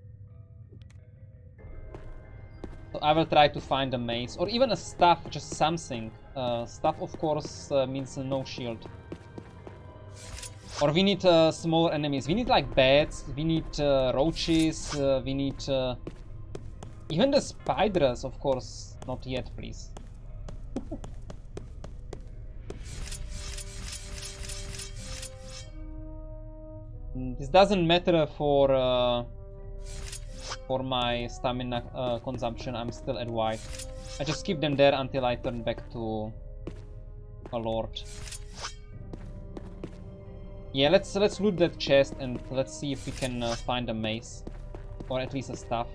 So I will try to find a mace or even a staff, just something. Staff, of course, means no shield. Or we need smaller enemies. We need like bats. We need roaches. We need even the spiders, of course. Not yet, please. This doesn't matter for my stamina consumption. I'm still at white. I just keep them there until I turn back to a lord. Yeah, let's loot that chest and let's see if we can find a mace or at least a staff.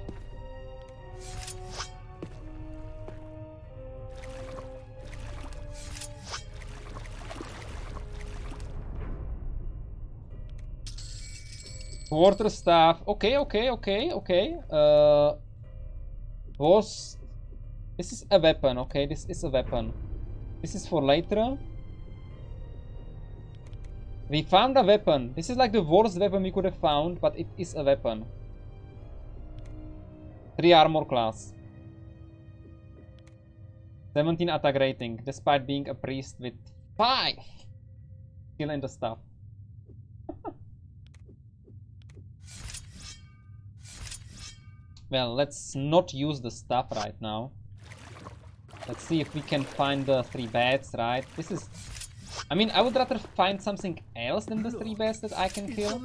Quarter staff. Okay. Boss. This is a weapon. Okay, this is a weapon. This is for later. We found a weapon. This is like the worst weapon we could have found, but it is a weapon. 3 armor class. 17 attack rating, despite being a priest with 5 skill in the stuff. Well, let's not use the stuff right now. Let's see if we can find the 3 bats, right? This is... I mean, I would rather find something else than the 3 bats that I can kill.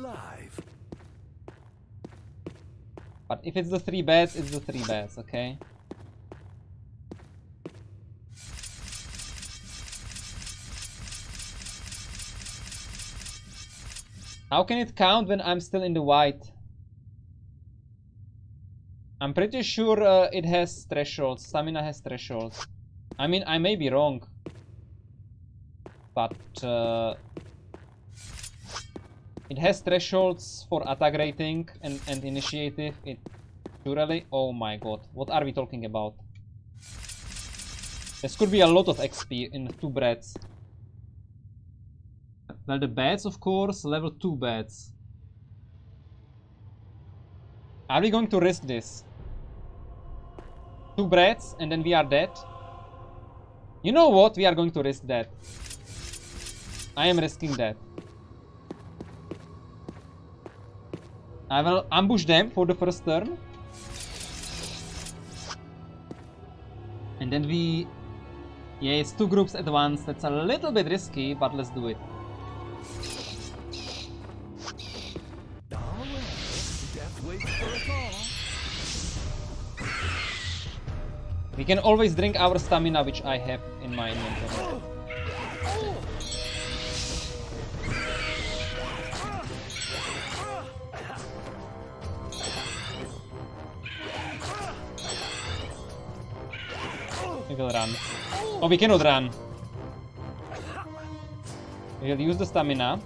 But if it's the 3 bats, it's the 3 bats, okay? How can it count when I'm still in the white? I'm pretty sure it has thresholds. Stamina has thresholds. I mean, I may be wrong. But it has thresholds for attack rating and initiative. It surely... Oh my god. What are we talking about? This could be a lot of XP in 2 bats. Well, the bats, of course, level 2 bats. Are we going to risk this? 2 brats and then we are dead? You know what? We are going to risk that. I am risking that. I will ambush them for the first turn. And then we... Yeah, it's 2 groups at once. That's a little bit risky, but let's do it. We can always drink our stamina, which I have in my inventory. We will run. Oh, we cannot run. We will use the stamina.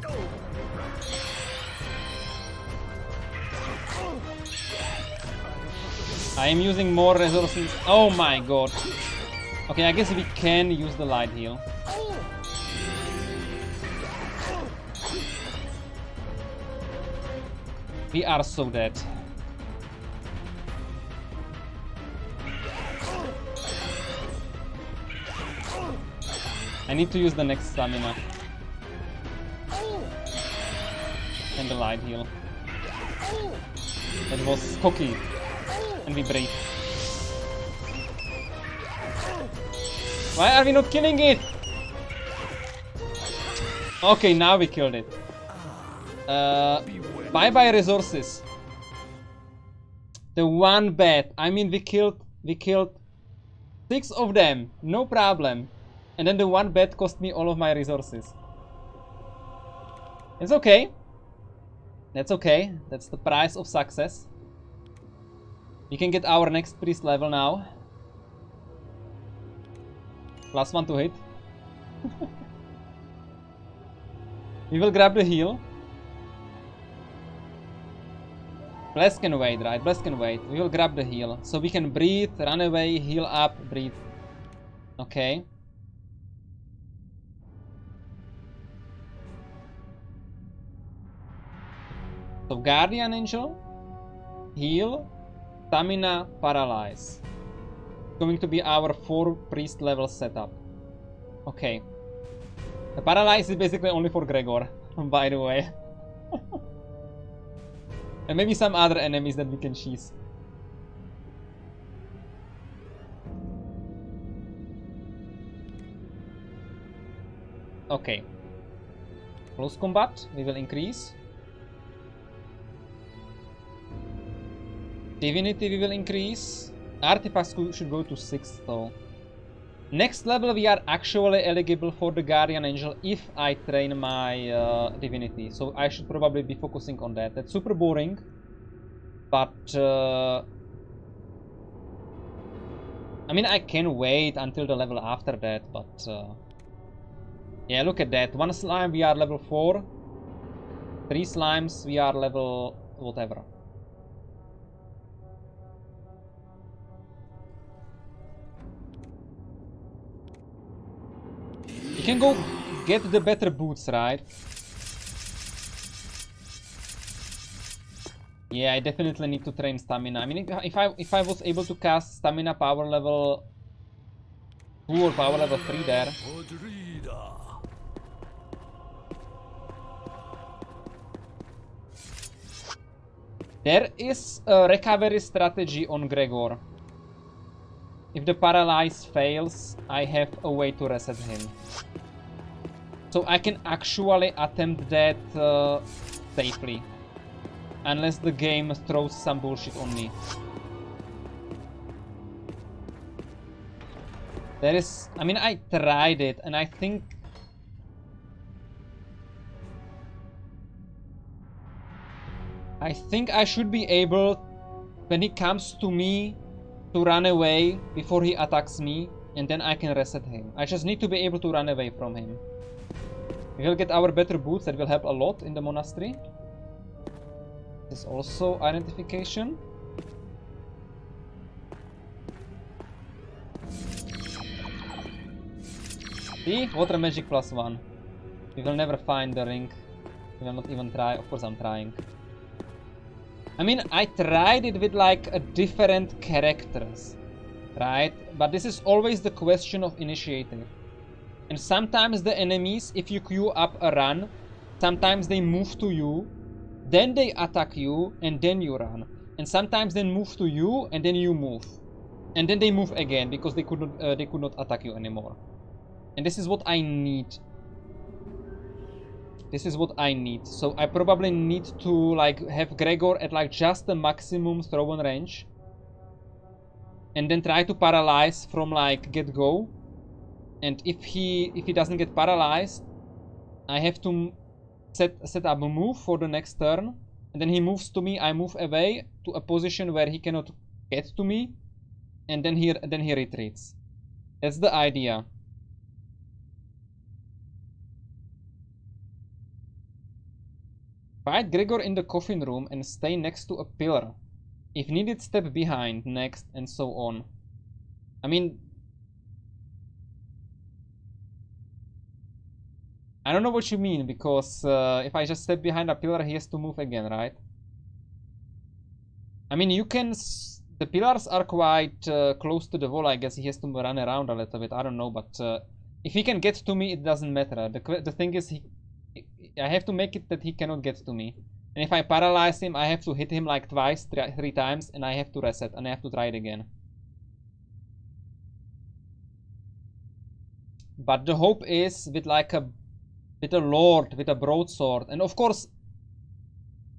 I am using more resources. Oh my god. Okay, I guess we can use the light heal. We are so dead. I need to use the next stamina. And the light heal. That was cocky. And we break. Why are we not killing it? Okay, now we killed it. Bye-bye resources. The 1 bat. I mean, we killed 6 of them. No problem. And then the 1 bat cost me all of my resources. It's okay. That's okay. That's the price of success. We can get our next priest level now. +1 to hit. We will grab the heal. Bless can wait, right? Bless can wait. We will grab the heal. So we can breathe, run away, heal up, breathe. Okay. So Guardian Angel, heal, stamina, paralyze. Going to be our 4 priest level setup. Okay. The paralyze is basically only for Gregor, by the way. And maybe some other enemies that we can cheese. Okay. Close combat, we will increase. Divinity, we will increase. Artifacts should go to 6 though. Next level, we are actually eligible for the Guardian Angel if I train my Divinity. So I should probably be focusing on that. That's super boring. But... I mean, I can wait until the level after that, but... yeah, look at that. 1 slime, we are level 4. 3 slimes, we are level... whatever. You can go get the better boots, right? Yeah, I definitely need to train stamina. I mean, if I was able to cast stamina power level 2 or power level 3 there. There is a recovery strategy on Gregor. If the paralyze fails, I have a way to reset him. So I can actually attempt that safely. Unless the game throws some bullshit on me. There is... I mean, I tried it and I think... I should be able, when he comes to me, to run away before he attacks me, and then I can reset him. I just need to be able to run away from him. We will get our better boots, that will help a lot in the monastery. This is also identification. See? Water magic +1. We will never find the ring. We will not even try. Of course I'm trying. I mean, I tried it with like a different characters, right? But this is always the question of initiative. And sometimes the enemies, if you queue up a run, sometimes they move to you, then they attack you, and then you run. And sometimes they move to you, and then you move. And then they move again, because they could not attack you anymore. And this is what I need. This is what I need. So I probably need to like have Gregor at like just the maximum throw-on range. And then try to paralyze from like get-go. And if he doesn't get paralyzed, I have to set up a move for the next turn. And then he moves to me, I move away to a position where he cannot get to me. And then he retreats. That's the idea. Fight Gregor in the coffin room and stay next to a pillar. If needed, step behind, next, and so on. I mean... I don't know what you mean, because if I just step behind a pillar, he has to move again, right? I mean, you can... The pillars are quite close to the wall, I guess he has to run around a little bit, I don't know, but... if he can get to me, it doesn't matter. The thing is, I have to make it that he cannot get to me. And if I paralyze him, I have to hit him like twice, three times, and I have to reset, and I have to try it again. But the hope is with like with a lord, with a broadsword. And of course,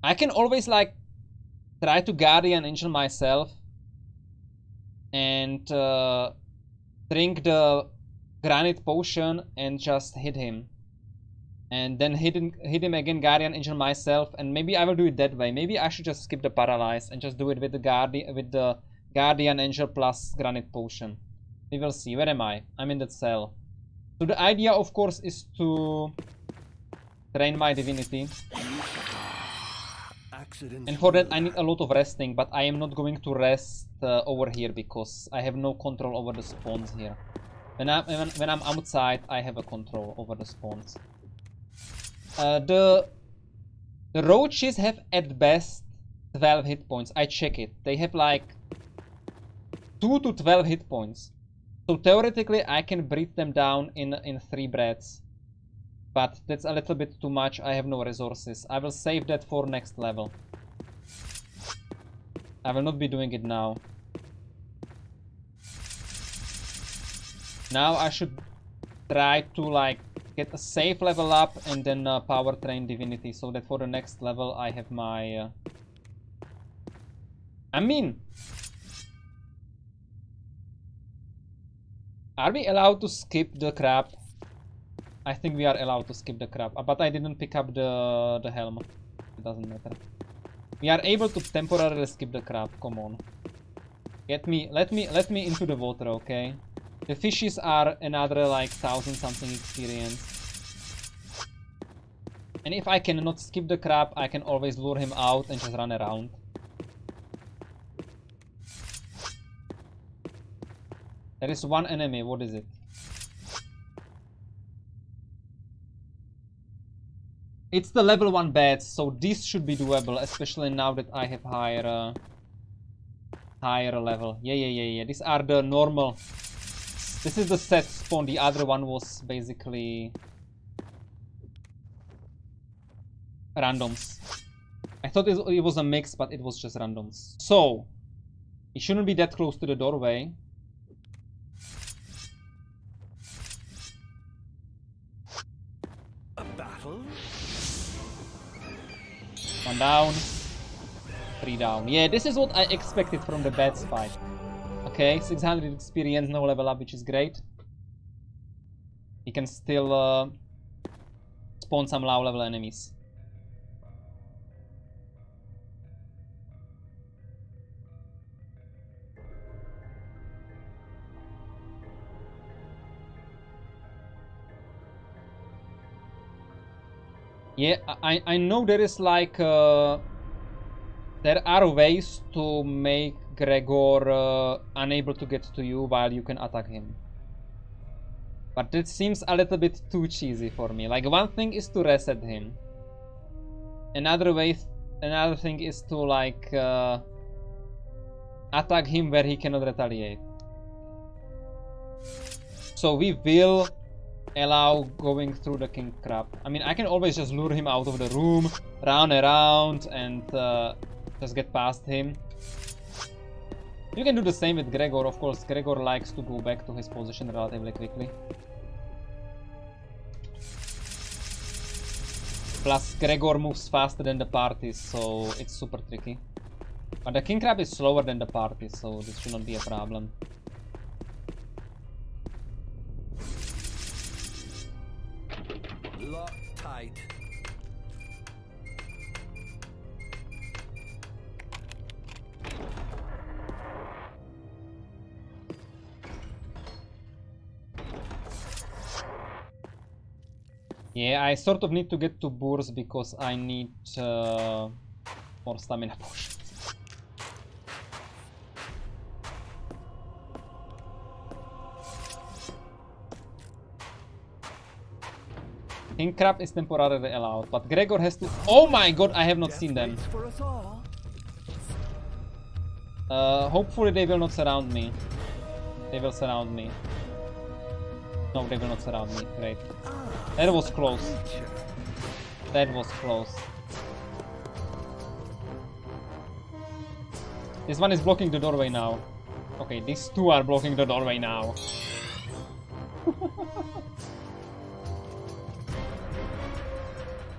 I can always like try to Guardian Angel myself and drink the granite potion and just hit him. And then hit him again, Guardian Angel myself, and maybe I will do it that way. Maybe I should just skip the paralyze and just do it with the Guardian Angel plus Granite Potion. We will see. Where am I? I'm in that cell. So the idea, of course, is to train my divinity. And for that I need a lot of resting, but I am not going to rest over here because I have no control over the spawns here. When I'm outside, I have a control over the spawns. The roaches have at best 12 hit points. I check it. They have like 2 to 12 hit points. So theoretically I can breathe them down in 3 breaths. But that's a little bit too much. I have no resources. I will save that for next level. I will not be doing it now. Now I should try to like get a safe level up and then power train divinity so that for the next level I have my I mean, are we allowed to skip the crab? I think we are allowed to skip the crab, but I didn't pick up the helm. It doesn't matter. We are able to temporarily skip the crab. Come on, let me into the water, okay? The fishes are another like 1000 something experience. And if I cannot skip the crab, I can always lure him out and just run around. There is one enemy. What is it? It's the level 1 bats, so this should be doable, especially now that I have higher level. Yeah. These are the normal. This is the set spawn. The other one was basically randoms. I thought it was a mix, but it was just randoms. So it shouldn't be that close to the doorway. A battle? 1 down, 3 down. Yeah, this is what I expected from the bats fight. Okay, 600 experience, no level up, which is great. You can still spawn some low level enemies. Yeah, I know there is like there are ways to make Gregor unable to get to you while you can attack him. But it seems a little bit too cheesy for me. Like, one thing is to reset him. Another thing is to like attack him where he cannot retaliate. So we will allow going through the king crab. I mean, I can always just lure him out of the room, run around, and just get past him. You can do the same with Gregor. Of course, Gregor likes to go back to his position relatively quickly. Plus, Gregor moves faster than the party, so it's super tricky. But the king crab is slower than the party, so this should not be a problem. Lock tight. Yeah, I sort of need to get to Boors because I need more stamina potions. King crab is temporarily allowed, but Gregor has to. Oh my god, I have not seen them. Hopefully they will not surround me. They will surround me. No, they will not surround me. Great. That was close. That was close. This one is blocking the doorway now. Okay, these two are blocking the doorway now.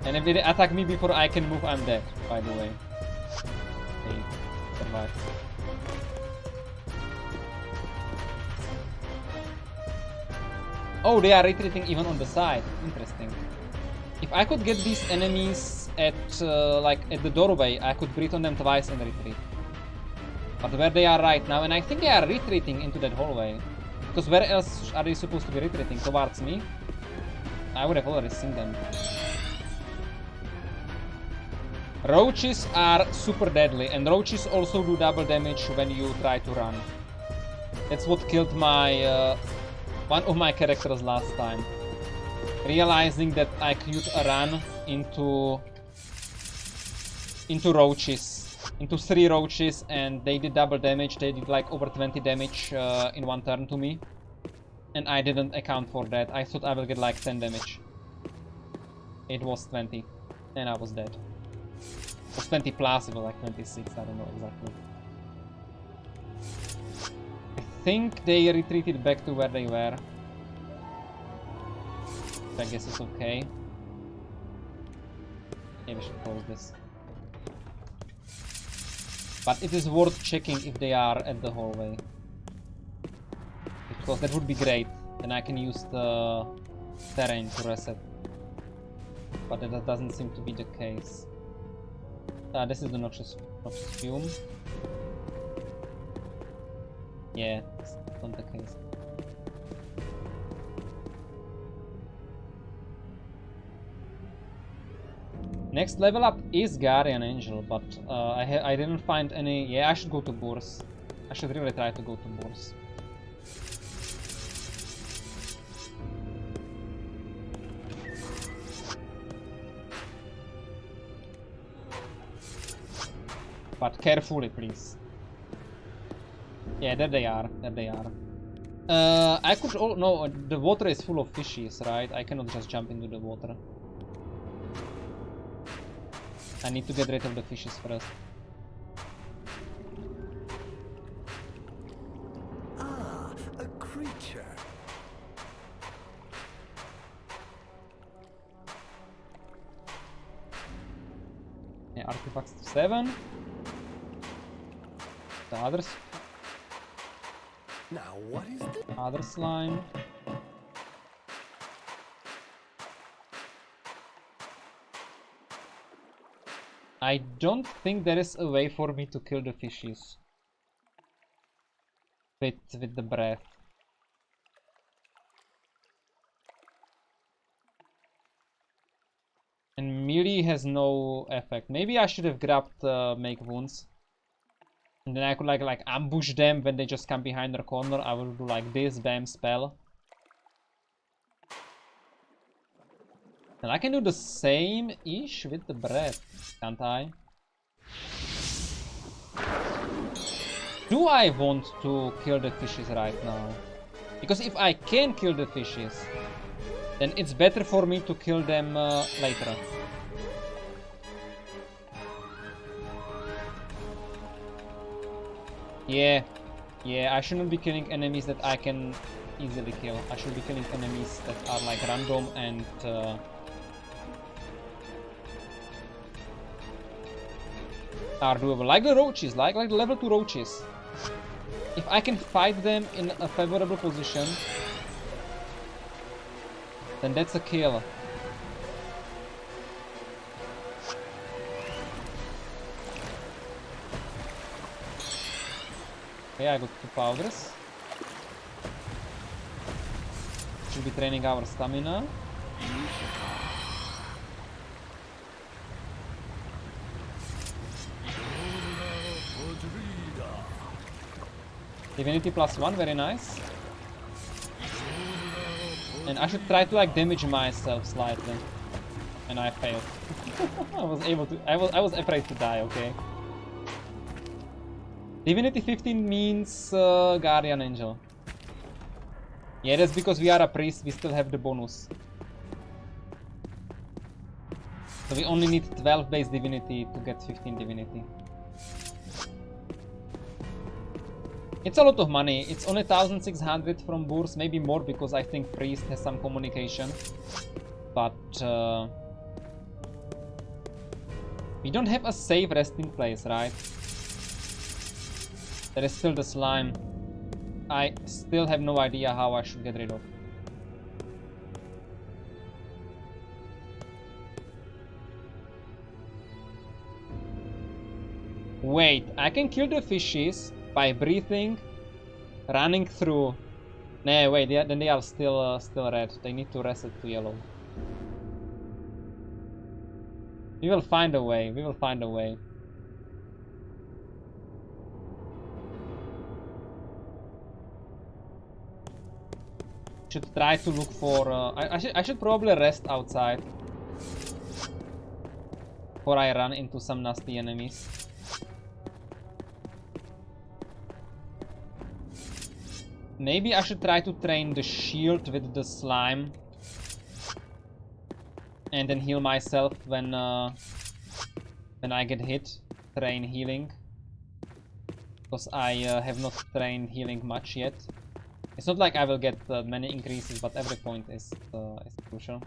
And if they attack me before I can move, I'm dead, by the way. Okay, survive. Oh, they are retreating even on the side. Interesting. If I could get these enemies at like at the doorway, I could breathe on them twice and retreat. But where they are right now, and I think they are retreating into that hallway. Because where else are they supposed to be retreating? Towards me? I would have already seen them. Roaches are super deadly, and roaches also do double damage when you try to run. That's what killed my one of my characters last time. Realizing that I could run into into roaches, into 3 roaches, and they did double damage. They did like over 20 damage in 1 turn to me, and I didn't account for that. I thought I will get like 10 damage. It was 20, and I was dead. It was 20 plus, it was like 26, I don't know exactly. I think they retreated back to where they were. I guess it's okay. Maybe I should close this. But it is worth checking if they are at the hallway. Because that would be great. Then I can use the terrain to reset. But that doesn't seem to be the case. This is the noxious fume. Yeah, it's not the case. Next level up is Guardian Angel, but I didn't find any. Yeah, I should go to Bourse. I should really try to go to Bourse. But carefully, please. Yeah, there they are. There they are. I could. Oh no, the water is full of fishes, right? I cannot just jump into the water. I need to get rid of the fishes first. Ah, a creature. Yeah, artifacts to 7. The others. Now what is this? Other slime. I don't think there is a way for me to kill the fishes with the breath. And melee has no effect. Maybe I should have grabbed make wounds. And then I could like ambush them when they just come behind their corner. I will do like this, bam, spell. And I can do the same-ish with the breath, can't I? Do I want to kill the fishes right now? Because if I can kill the fishes, then it's better for me to kill them later. Yeah, I shouldn't be killing enemies that I can easily kill. I should be killing enemies that are like random and are doable. Like the roaches, like the level 2 roaches. If I can fight them in a favorable position, then that's a kill. Okay, I got 2 powders. Should be training our stamina. Divinity +1, very nice. And I should try to like damage myself slightly. And I failed. I was afraid to die, okay. Divinity 15 means Guardian Angel. Yeah, that's because we are a priest, we still have the bonus. So we only need 12 base divinity to get 15 divinity. It's a lot of money. It's only 1600 from Bourse, maybe more because I think priest has some communication. But we don't have a safe resting place, right? There is still the slime. I still have no idea how I should get rid of. Wait, I can kill the fishes by breathing, running through. Nah, wait, then they are still red. They need to reset to yellow. We will find a way. We will find a way. Should try to look for. I should probably rest outside. before I run into some nasty enemies. Maybe I should try to train the shield with the slime. And then heal myself when I get hit. Train healing. Because I have not trained healing much yet. It's not like I will get many increases, but every point is crucial.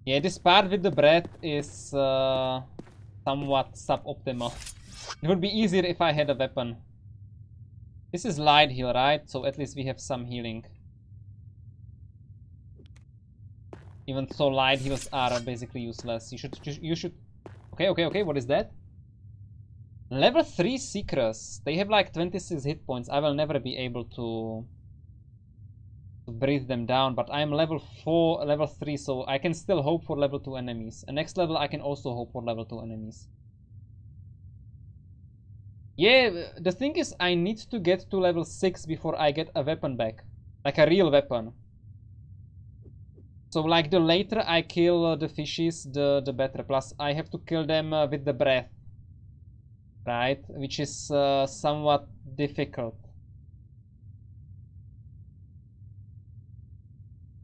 Yeah, this part with the breath is somewhat suboptimal. It would be easier if I had a weapon. This is light heal, right? So at least we have some healing. Even so, light heals are basically useless. You should. Okay. What is that? Level 3 Seekers. They have like 26 hit points. I will never be able to breathe them down. But I'm level 3, so I can still hope for level 2 enemies. And next level, I can also hope for level 2 enemies. Yeah, the thing is, I need to get to level 6 before I get a weapon back. Like a real weapon. So like the later I kill the fishes, the better. Plus I have to kill them with the breath. Right? Which is somewhat difficult.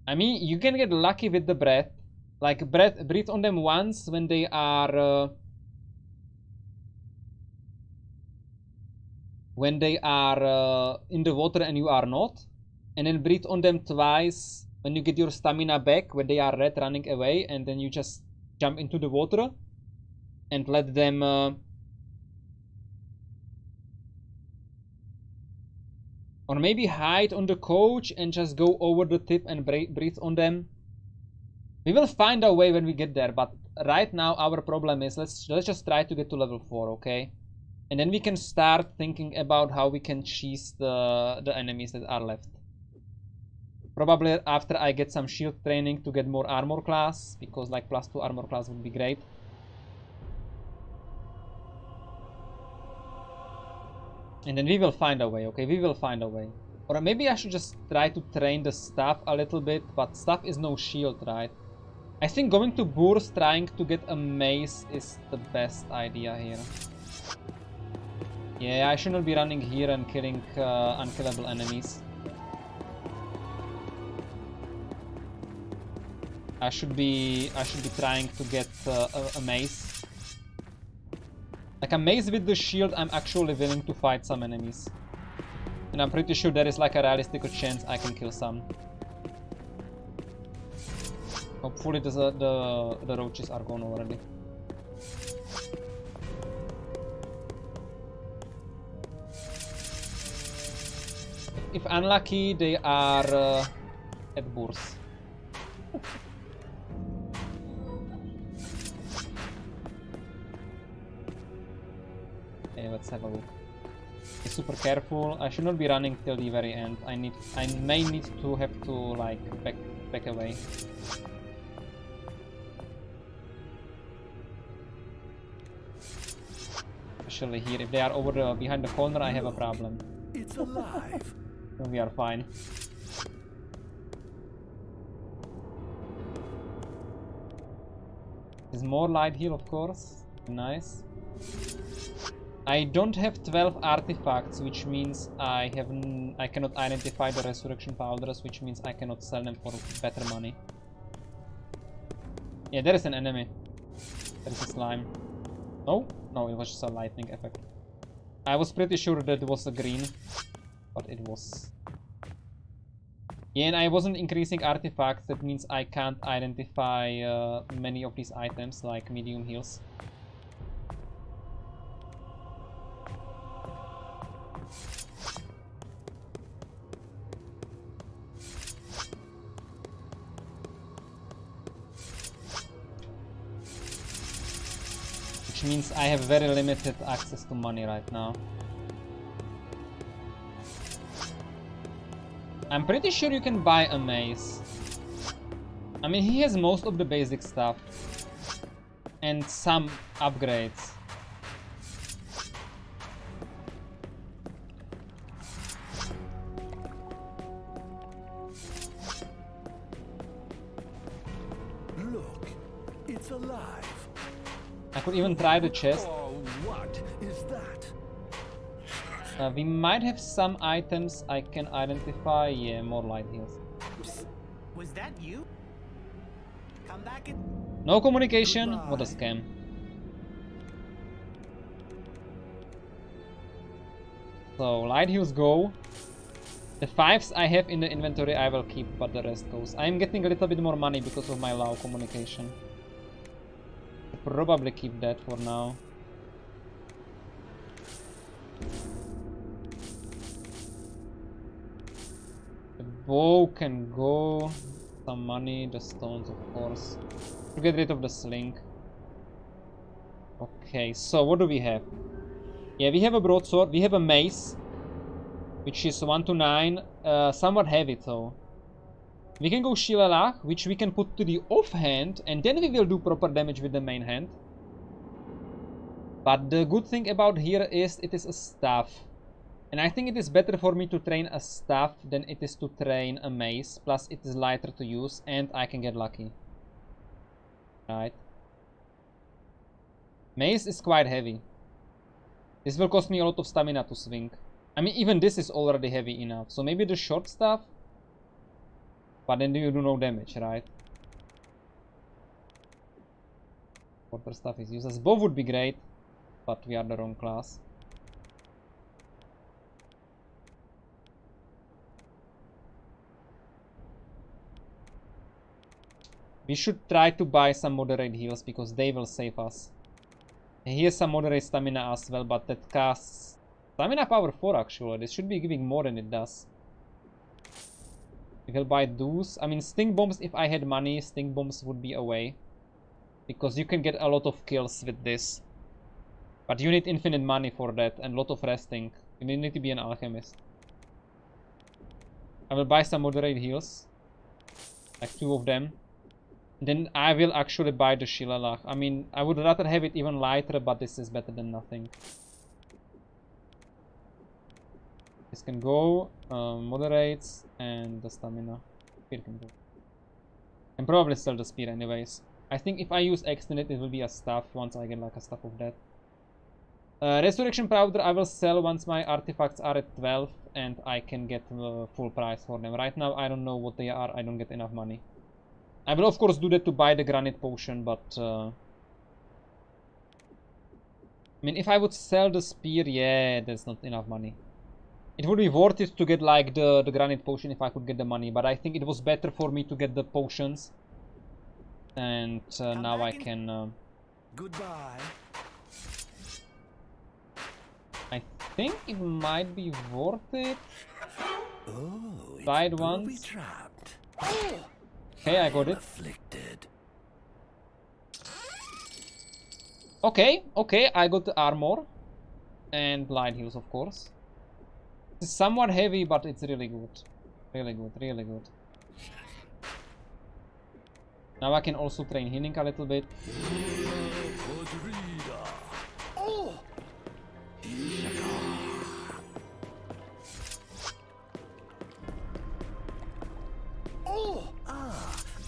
I mean, you can get lucky with the breath. Like breathe on them once when they are... in the water and you are not. And then breathe on them twice when you get your stamina back, when they are red running away, and then you just jump into the water and let them or maybe hide on the coach and just go over the tip and breathe on them. We will find a way when we get there, but right now our problem is let's just try to get to level 4, okay? And then we can start thinking about how we can cheese the enemies that are left. Probably after I get some shield training to get more armor class, because like +2 armor class would be great. And then we will find a way, okay? We will find a way. Or maybe I should just try to train the staff a little bit, but staff is no shield, right? I think going to Bourse trying to get a mace is the best idea here. Yeah, I shouldn't be running here and killing unkillable enemies. I should be trying to get a mace. Like a mace with the shield, I'm actually willing to fight some enemies. And I'm pretty sure there is like a realistic chance I can kill some. Hopefully the roaches are gone already. If unlucky, they are at Bourse. Okay, let's have a look. Be super careful. I should not be running till the very end. I may need to have to like back away. Especially here, if they are over behind the corner, I have a problem. It's alive. No, we are fine. There's more light heal, of course. Nice. I don't have 12 artifacts, which means I cannot identify the resurrection powders, which means I cannot sell them for better money. Yeah, there is an enemy. There is a slime. No? No, it was just a lightning effect. I was pretty sure that it was a green, but it was... Yeah, and I wasn't increasing artifacts, that means I can't identify many of these items, like medium heals. Which means I have very limited access to money right now. I'm pretty sure you can buy a mace. I mean, he has most of the basic stuff. And some upgrades. It's alive. I could even try the chest. Oh, what is that? We might have some items I can identify. Yeah, more light heals. Was that you? Come back and... No communication. Goodbye. What a scam. So light heals go. The 5s I have in the inventory I will keep, but the rest goes. I'm getting a little bit more money because of my low communication. Probably keep that for now. The bow can go. Some money, the stones of course. To get rid of the sling. Okay, so what do we have? Yeah, we have a broadsword, we have a mace, which is 1 to 9, somewhat heavy though. We can go Shilelach, which we can put to the offhand, and then we will do proper damage with the main hand. But the good thing about here is it is a staff. And I think it is better for me to train a staff than it is to train a mace. Plus it is lighter to use and I can get lucky. Right. Mace is quite heavy. This will cost me a lot of stamina to swing. I mean, even this is already heavy enough. So maybe the short staff. But then you do no damage, right? Quarter staff is useless. Bow would be great. But we are the wrong class. We should try to buy some moderate heals because they will save us. Here's some moderate stamina as well, but that casts stamina power 4 actually. This should be giving more than it does. We will buy those. I mean, stink bombs, if I had money, stink bombs would be away. Because you can get a lot of kills with this. But you need infinite money for that and a lot of resting. You need to be an alchemist. I will buy some moderate heals. Like 2 of them. Then I will actually buy the Shilelach. I mean, I would rather have it even lighter, but this is better than nothing. This can go, moderates, and the stamina. Spear can go. And probably sell the spear anyways. I think if I use extended, it will be a staff once I get like a staff of that. Resurrection powder I will sell once my artifacts are at 12 and I can get full price for them. Right now I don't know what they are, I don't get enough money. I will of course do that to buy the granite potion, but I mean, if I would sell the spear, yeah, that's not enough money. It would be worth it to get like the granite potion if I could get the money, but I think it was better for me to get the potions. And now I can... Goodbye. I think it might be worth it. Oh, Try it it's once. booby-trapped. Okay, I got it. Afflicted. Okay, okay, I got the armor. And light heals, of course. It's somewhat heavy, but it's really good. Really good, really good. Now I can also train healing a little bit.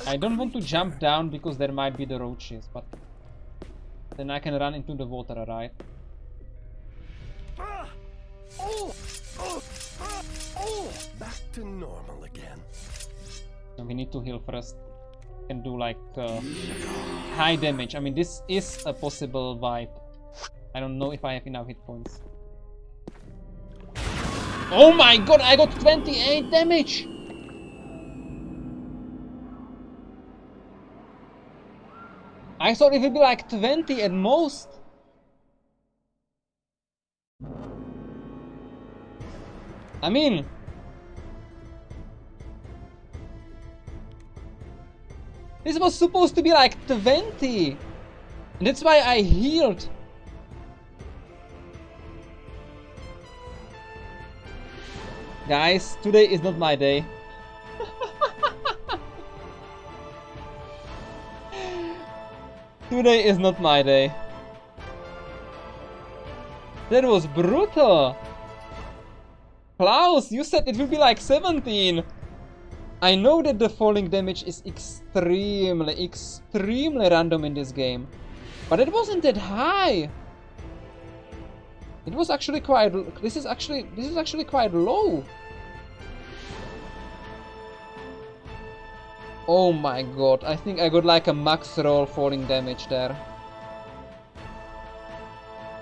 I don't want to jump down because there might be the roaches, but then I can run into the water, right? Back to normal again. So we need to heal first. Can do like high damage. I mean, this is a possible vibe. I don't know if I have enough hit points. Oh my god, I got 28 damage! I thought it would be like 20 at most. I mean... this was supposed to be like 20. And that's why I healed. Guys, today is not my day. Today is not my day. That was brutal. Klaus, you said it will be like 17. I know that the falling damage is extremely random in this game, but it wasn't that high. It was actually quite. This is actually quite low. Oh my god! I think I got like a max roll falling damage there.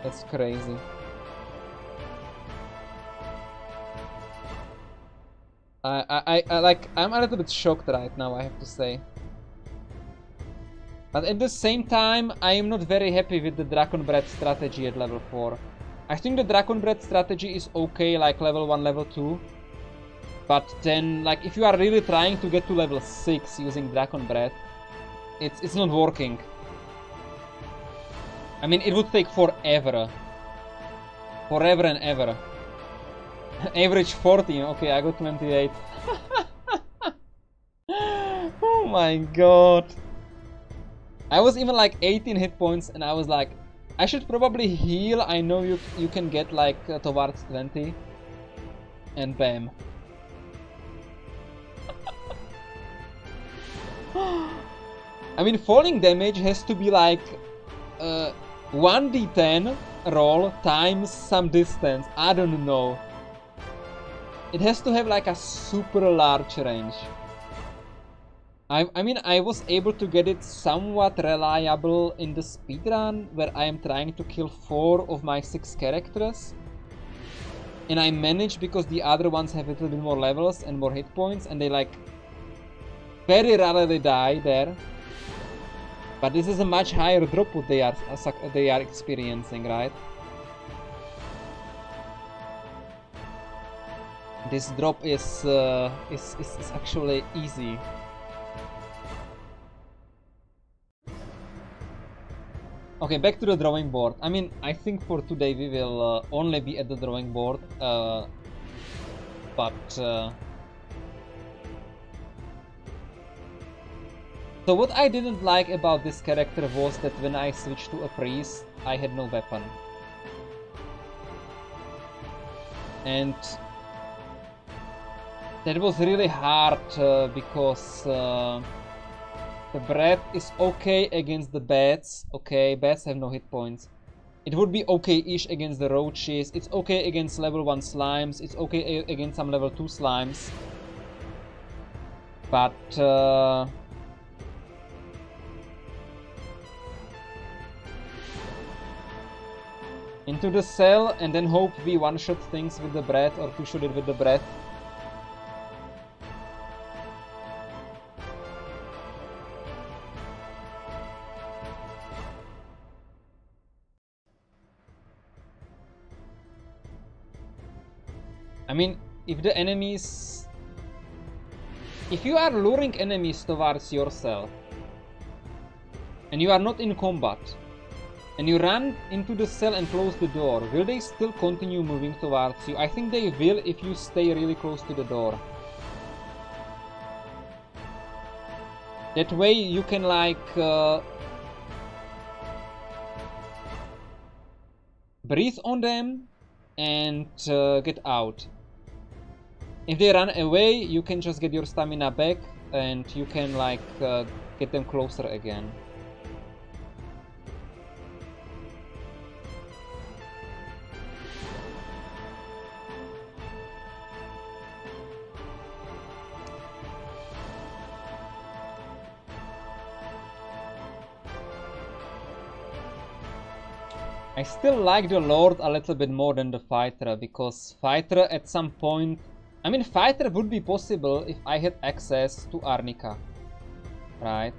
That's crazy. I'm a little bit shocked right now, I have to say. But at the same time, I am not very happy with the Dragon Breath strategy at level 4. I think the Dragon Breath strategy is okay, like level 1, level 2. But then, like, if you are really trying to get to level 6 using Dragon Breath, it's not working. I mean, it would take forever. Forever and ever. Average 14, okay, I got 28. Oh my god. I was even like 18 hit points and I was like, I should probably heal. I know you can get like towards 20. And bam. I mean, falling damage has to be like 1d10 roll times some distance. I don't know. It has to have like a super large range. I mean, I was able to get it somewhat reliable in the speedrun, where I am trying to kill 4 of my 6 characters. And I managed because the other ones have a little bit more levels and more hit points, and they like very rarely die there. But this is a much higher drop what they are experiencing, right? This drop is actually easy. Okay, back to the drawing board. I mean, I think for today we will only be at the drawing board, So what I didn't like about this character was that when I switched to a priest, I had no weapon. And that was really hard because the breath is okay against the bats. Okay, bats have no hit points. It would be okay-ish against the roaches. It's okay against level 1 slimes. It's okay against some level 2 slimes. But into the cell and then hope we one-shot things with the breath or two-shot it with the breath. I mean, if the enemies... If you are luring enemies towards yourself and you are not in combat and you run into the cell and close the door, will they still continue moving towards you? I think they will if you stay really close to the door. That way you can like breathe on them and get out. If they run away, you can just get your stamina back and you can like get them closer again. I still like the Lord a little bit more than the Fighter, because Fighter at some point... I mean, Fighter would be possible if I had access to Arnica, right?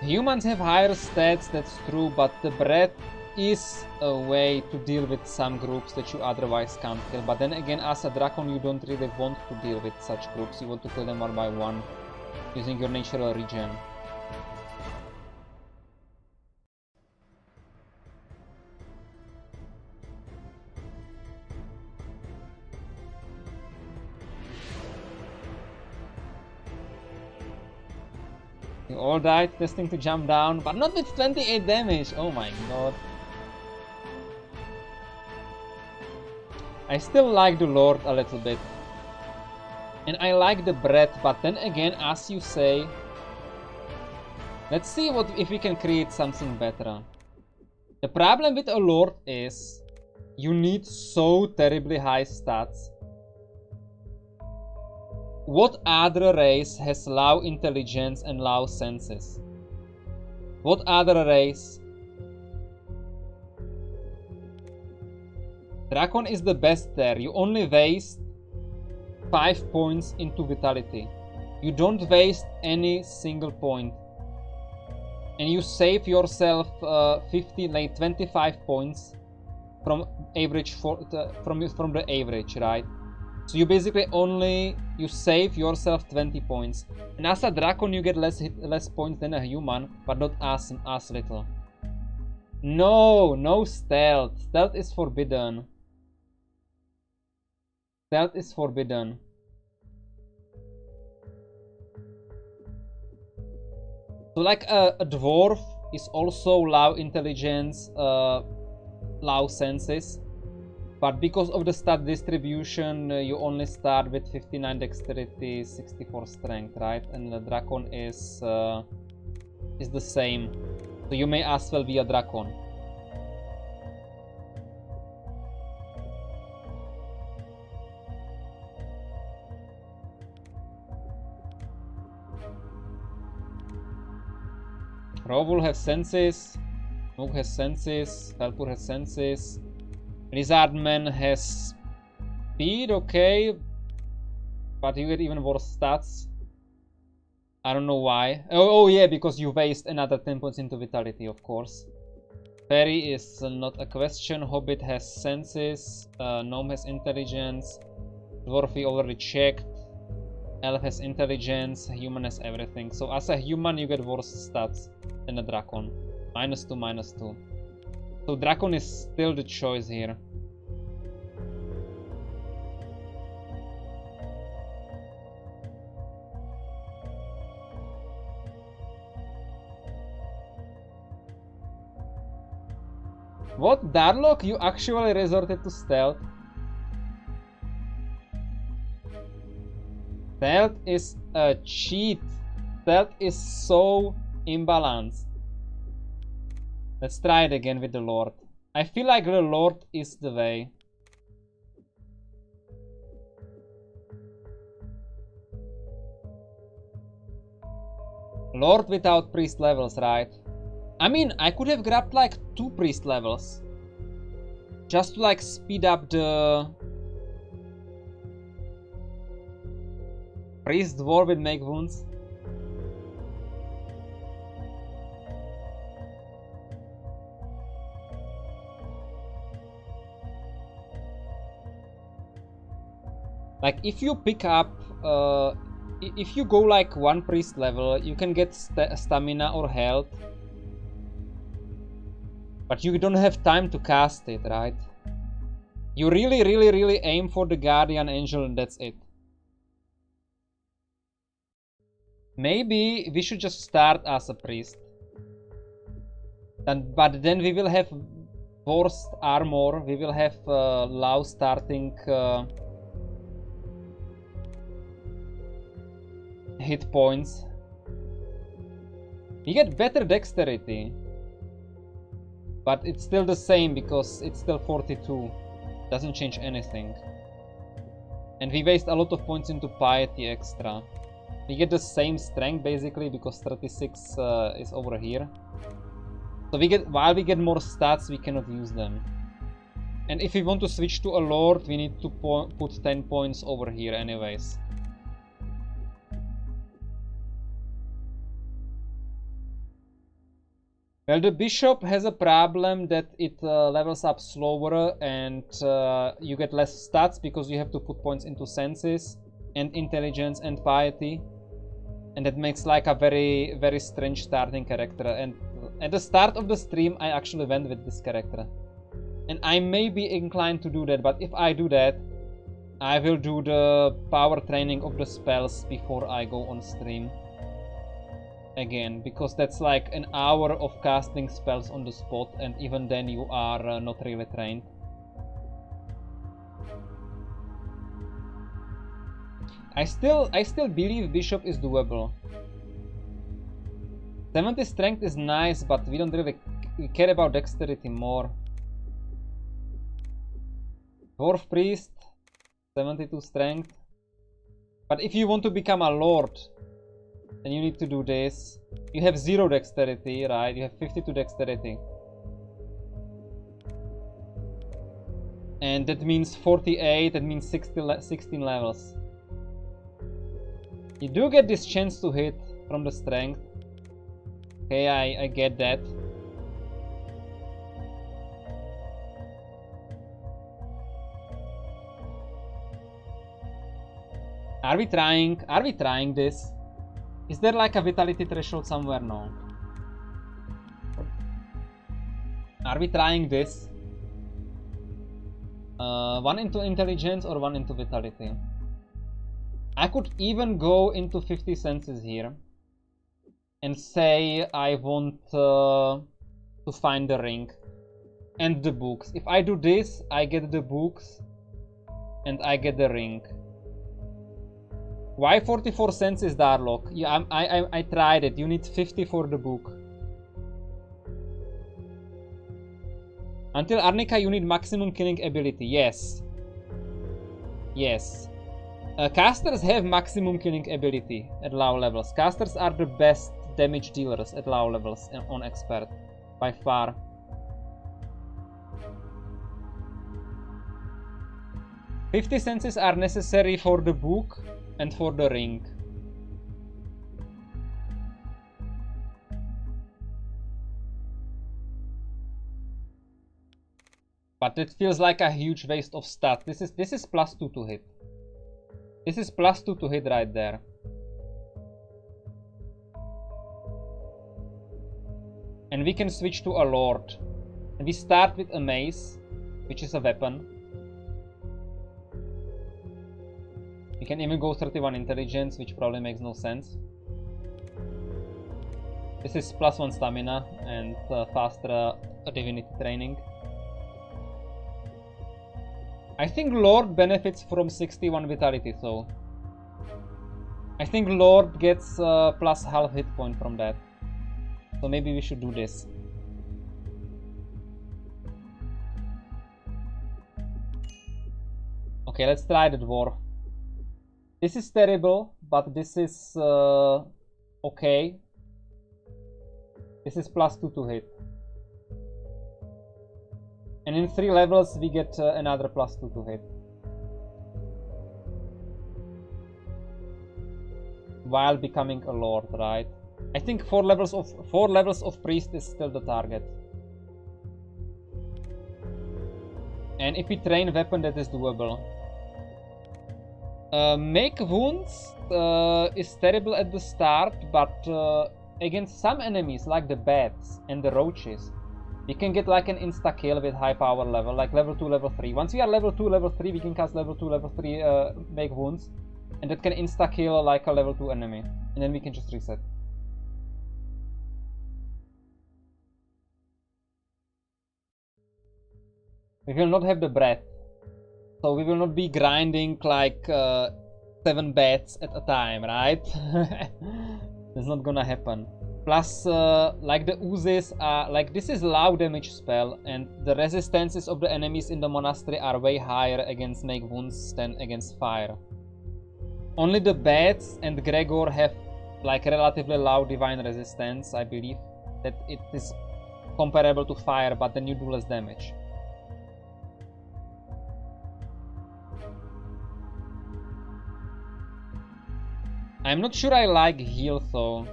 Humans have higher stats, that's true, but the breath is a way to deal with some groups that you otherwise can't kill. But then again, as a Dragon, you don't really want to deal with such groups, you want to kill them one by one, using your natural regen. You all died testing to jump down, but not with 28 damage. Oh my god. I still like the Lord a little bit. And I like the bread, but then again, as you say, let's see if we can create something better. The problem with a Lord is you need so terribly high stats. What other race has low intelligence and low senses? What other race? Dragon is the best there. You only waste 5 points into vitality. You don't waste any single point. And you save yourself 25 points from average from the average, right? So you basically you save yourself 20 points. And as a Dragon you get less points than a human, but not as little. No stealth. Stealth is forbidden. Stealth is forbidden. So like a dwarf is also low intelligence, low senses, but because of the stat distribution, you only start with 59 dexterity, 64 strength, right? And the Dragon is the same, so you may as well be a Dragon. Rovul has senses, Moog has senses, Helpur has senses, Lizardman has speed, okay, but you get even worse stats. I don't know why. Oh yeah, because you waste another 10 points into vitality, of course. Fairy is not a question. Hobbit has senses, Gnome has intelligence, Dwarf we already checked, Elf has intelligence, Human has everything. So as a human you get worse stats than a Dragon. -2, -2. So Dragon is still the choice here. What? Darlock? You actually resorted to stealth? Stealth is a cheat. Stealth is so imbalanced. Let's try it again with the Lord. I feel like the Lord is the way. Lord without priest levels, right? I mean, I could have grabbed like 2 priest levels. Just to like speed up the... Priest dwarf with make wounds. Like if you pick up, if you go like 1 priest level, you can get stamina or health. But you don't have time to cast it, right? You really aim for the Guardian Angel and that's it. Maybe we should just start as a priest. But then we will have worse armor, we will have low starting hit points. We get better dexterity. But it's still the same because it's still 42. Doesn't change anything. And we waste a lot of points into piety extra. We get the same strength basically because 36 is over here. So while we get more stats, we cannot use them. And if we want to switch to a Lord, we need to put 10 points over here anyways. Well, the Bishop has a problem that it levels up slower and you get less stats because you have to put points into senses and intelligence and piety. And that makes like a very strange starting character. And at the start of the stream, I actually went with this character. And I may be inclined to do that, but if I do that, I will do the power training of the spells before I go on stream. Again, because that's like an hour of casting spells on the spot, and even then you are not really trained. I still believe Bishop is doable. 70 strength is nice, but we don't really care about dexterity more. Dwarf Priest, 72 strength. But if you want to become a lord, then you need to do this. You have 0 dexterity, right? You have 52 dexterity. And that means 48, that means 16 levels. You do get this chance to hit from the strength. Okay, I get that. Are we trying this? Is there like a vitality threshold somewhere? No. Are we trying this? 1 into intelligence or 1 into vitality? I could even go into 50 senses here and say I want to find the ring and the books. If I do this, I get the books and I get the ring. Why 44 senses, Darlock? Yeah, I tried it. You need 50 for the book. Until Arnica, you need maximum killing ability. Yes. Yes. Casters have maximum killing ability at low levels. Casters are the best damage dealers at low levels on expert. By far. $50 senses are necessary for the book and for the ring. But it feels like a huge waste of stats. This is +2 to hit. This is +2 to hit right there. And we can switch to a lord. And we start with a mace, which is a weapon. We can even go 31 intelligence, which probably makes no sense. This is +1 stamina and faster divinity training. I think Lord benefits from 61 vitality, so I think Lord gets plus half hit point from that. So maybe we should do this. Okay, let's try the dwarf. This is terrible, but this is okay. This is +2 to hit. And in 3 levels we get another +2 to hit. While becoming a lord, right? I think 4 levels of priest is still the target. And if we train weapon, that is doable. Make wounds is terrible at the start, but against some enemies like the bats and the roaches, we can get like an insta kill with high power level, like level 2, level 3. Once we are level 2, level 3, we can cast level 2, level 3 make wounds, and that can insta kill like a level 2 enemy, and then we can just reset. We will not have the breath, so we will not be grinding like 7 bats at a time, right? That's not gonna happen. Plus, like the oozes are, like this is low damage spell, and the resistances of the enemies in the monastery are way higher against make wounds than against fire. Only the bats and Gregor have like relatively low divine resistance, I believe. That it is comparable to fire, but then you do less damage. I'm not sure I like heal though.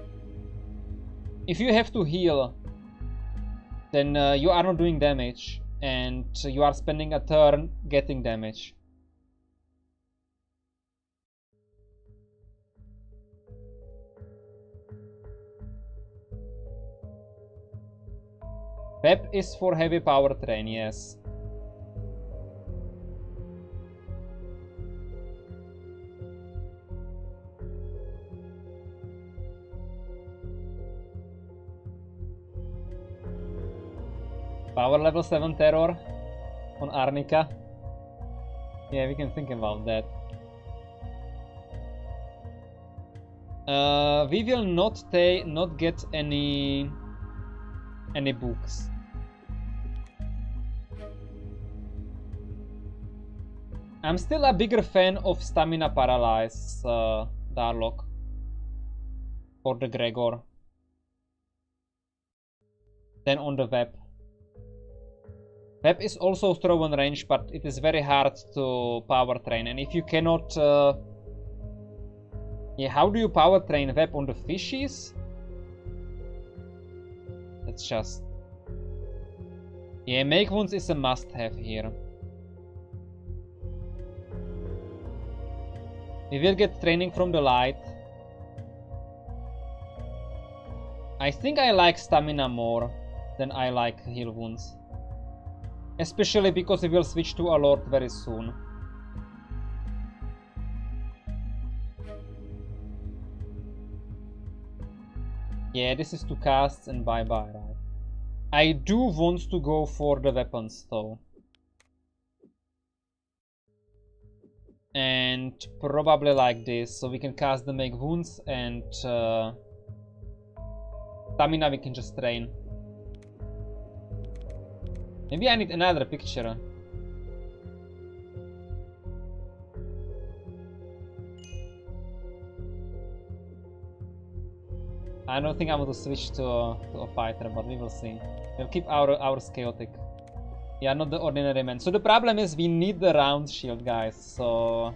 If you have to heal, then you are not doing damage, and you are spending a turn getting damage. Pep is for heavy power train, yes. Power level 7 terror on Arnica. Yeah, we can think about that. We will not get any books. I'm still a bigger fan of Stamina Paralyze, Darlock. For the Gregor. Than on the Web. Web is also throw on range, but it is very hard to power train. And if you cannot... yeah, how do you power train Web on the fishies? That's just... yeah, make wounds is a must-have here. We will get training from the light. I think I like stamina more than I like heal wounds. Especially because we will switch to alert very soon. Yeah, this is 2 casts and bye-bye, right? I do want to go for the weapons though. And probably like this, so we can cast the make wounds and stamina we can just train. Maybe I need another picture. I don't think I want to switch to a fighter, but we will see. We'll keep our chaotic. Yeah, not the ordinary man. So the problem is we need the round shield, guys, so...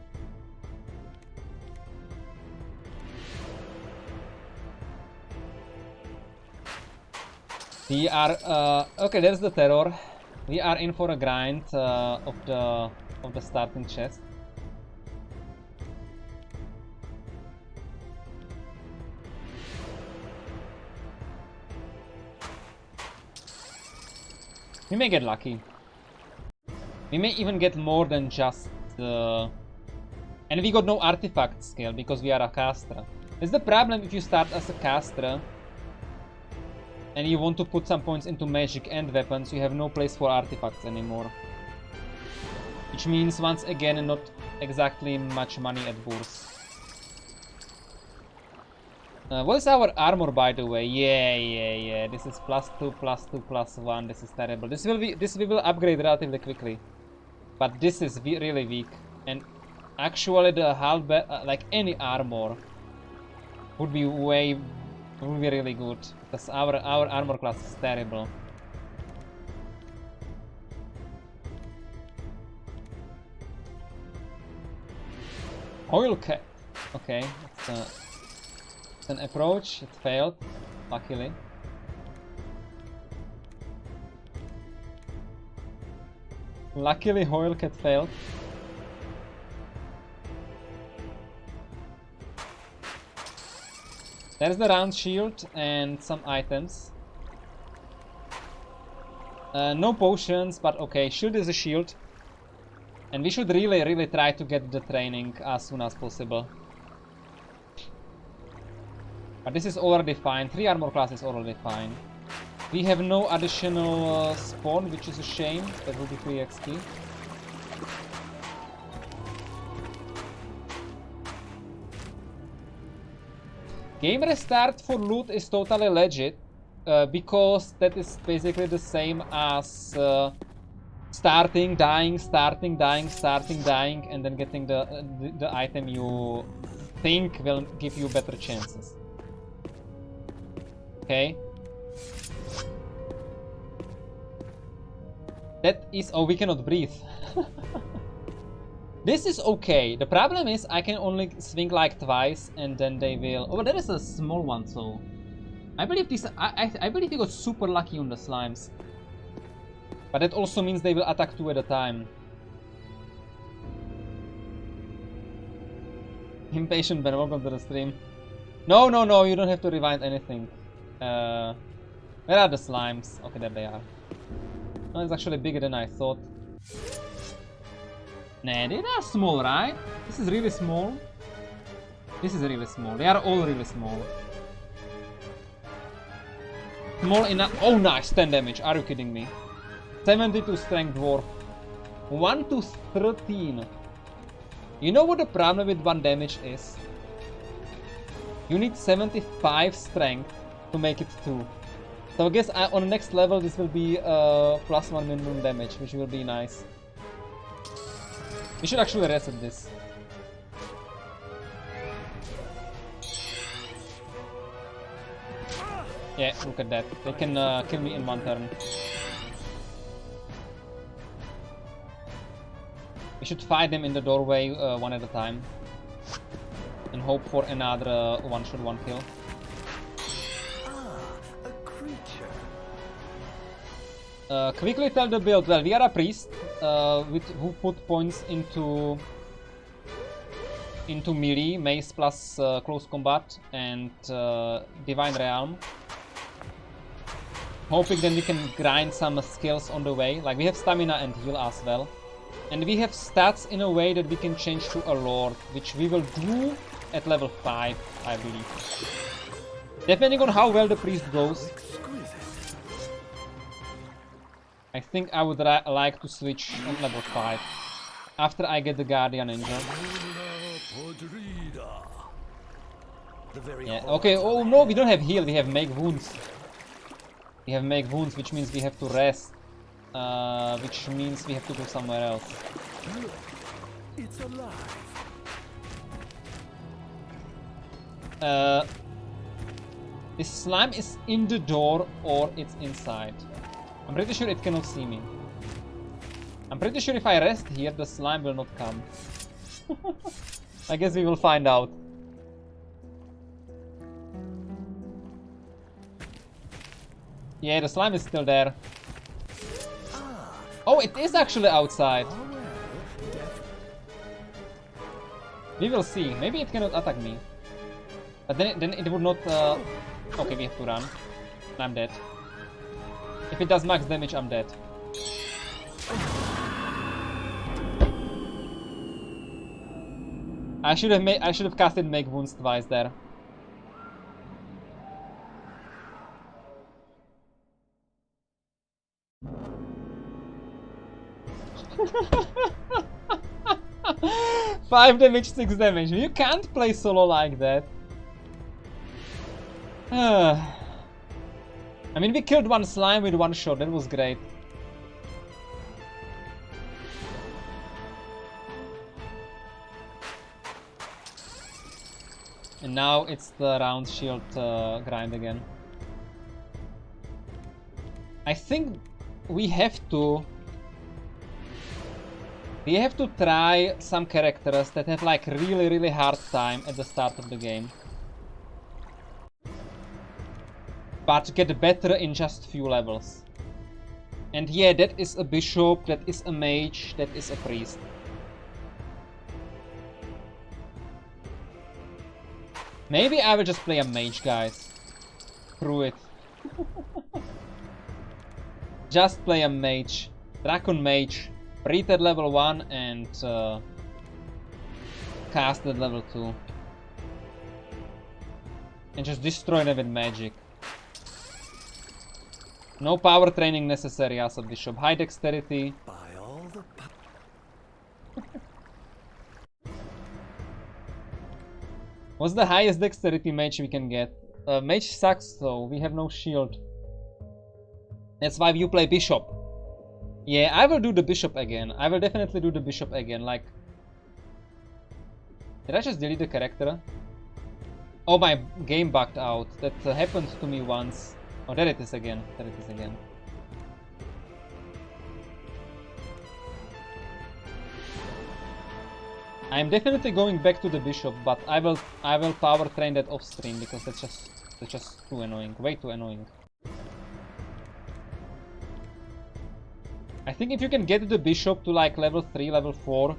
we are... okay, there's the terror. We are in for a grind of the starting chest. We may get lucky. We may even get more than just the... and we got no artifact scale because we are a caster. It's the problem if you start as a caster and you want to put some points into magic and weapons, you have no place for artifacts anymore. Which means, once again, not exactly much money at Bourse. What is our armor, by the way? Yeah. This is +2, +2, +1. This is terrible. This we will upgrade relatively quickly. But this is really weak. And actually, the halberd, like any armor, would be really good. Because our armor class is terrible. Oil cat. Okay, it's an approach. It failed, luckily. Luckily, oil cat failed. There's the round shield and some items. No potions, but okay, shield is a shield. And we should really try to get the training as soon as possible. But this is already fine. 3 armor class is already fine. We have no additional spawn, which is a shame. That will be 3 XP. Game restart for loot is totally legit. Because that is basically the same as starting, dying, and then getting the item you think will give you better chances. Okay. That is... oh, we cannot breathe. This is okay. The problem is I can only swing like twice and then they will... oh, there is a small one, so... I believe this... I believe we got super lucky on the slimes. But that also means they will attack 2 at a time. Impatient Ben, welcome to the stream. No, you don't have to rewind anything. Where are the slimes? Okay, there they are. Oh, it's actually bigger than I thought. Nah, they are small, right? This is really small. This is really small. They are all really small. Small enough. Oh, nice. 10 damage. Are you kidding me? 72 strength dwarf. 1 to 13. You know what the problem with 1 damage is? You need 75 strength to make it 2. So I guess on the next level this will be +1 minimum damage, which will be nice. We should actually reset this. Yeah, look at that. They can kill me in 1 turn. We should fight them in the doorway one at a time. And hope for another one-shot, one-kill. A creature. Quickly tell the build. Well, we are a priest who put points into melee, mace plus close combat, and divine realm. Hoping then we can grind some skills on the way. Like we have stamina and heal as well. And we have stats in a way that we can change to a lord, which we will do at level 5, I believe. Depending on how well the priest goes. I think I would like to switch on level 5. After I get the guardian angel. Yeah, okay, oh no, we don't have heal, we have make wounds. We have make wounds, which means we have to rest. Which means we have to go somewhere else. It's alive. This slime is in the door or it's inside. I'm pretty sure it cannot see me. I'm pretty sure if I rest here, the slime will not come. I guess we will find out. Yeah, the slime is still there. Oh, it is actually outside. We will see. Maybe it cannot attack me. But then it would not... Okay, we have to run. I'm dead. If it does max damage, I'm dead. I should have casted make wounds twice there. Five damage, 6 damage. You can't play solo like that. I mean, we killed one slime with one shot. That was great. And now it's the round shield grind again. I think we have to try some characters that have like really hard time at the start of the game. But get better in just few levels. And yeah, that is a bishop, that is a mage, that is a priest. Maybe I will just play a mage, guys. Screw it. Just play a mage. Dragon mage. Breathe at level 1 and cast at level 2. And just destroy them with magic. No power training necessary as a bishop. High dexterity. By all the What's the highest dexterity mage we can get? Mage sucks though, we have no shield. That's why you play bishop. Yeah, I will do the bishop again. I will definitely do the bishop again, like... Did I just delete the character? Oh, my game bugged out. That happened to me once. Oh, there it is again. There it is again. I'm definitely going back to the bishop, but I will power train that off stream because that's just too annoying. Way too annoying. I think if you can get the bishop to like level 3, level 4,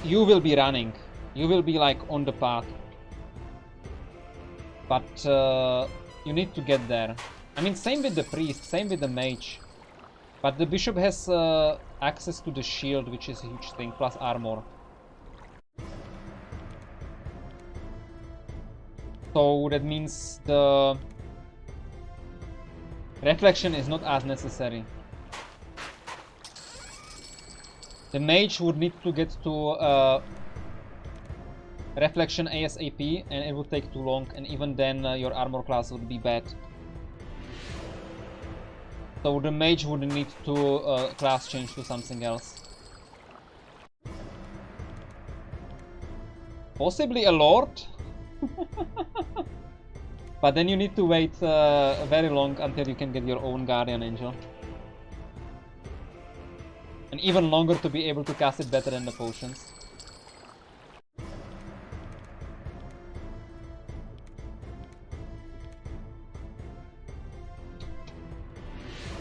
you will be running. You will be like on the path. But you need to get there. I mean, same with the priest, same with the mage. But the bishop has access to the shield, which is a huge thing, plus armor. So that means the reflection is not as necessary. The mage would need to get to reflection ASAP, and it would take too long, and even then your armor class would be bad. So the mage would need to class change to something else. Possibly a lord? But then you need to wait very long until you can get your own guardian angel. And even longer to be able to cast it better than the potions.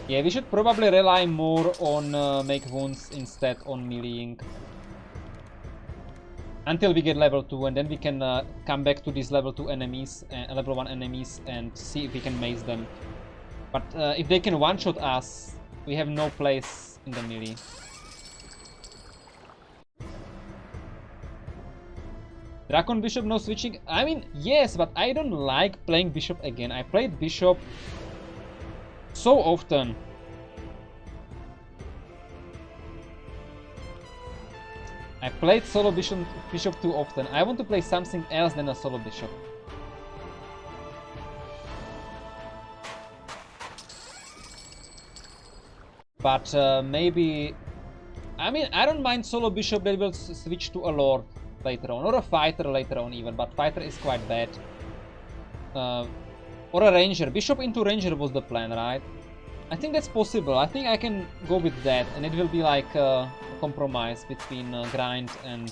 Yeah, we should probably rely more on make wounds instead on meleeing. Until we get level 2, and then we can come back to these level 2 enemies, level 1 enemies, and see if we can maze them. But if they can one-shot us, we have no place in the melee. Dracon Bishop, no switching? I mean, yes, but I don't like playing Bishop again. I played Bishop so often. I played solo bishop too often. I want to play something else than a solo bishop. But maybe... I mean, I don't mind solo bishop that will switch to a lord later on. Or a fighter later on even, but fighter is quite bad. Or a ranger. Bishop into ranger was the plan, right? I think that's possible. I think I can go with that, and it will be like a compromise between grind and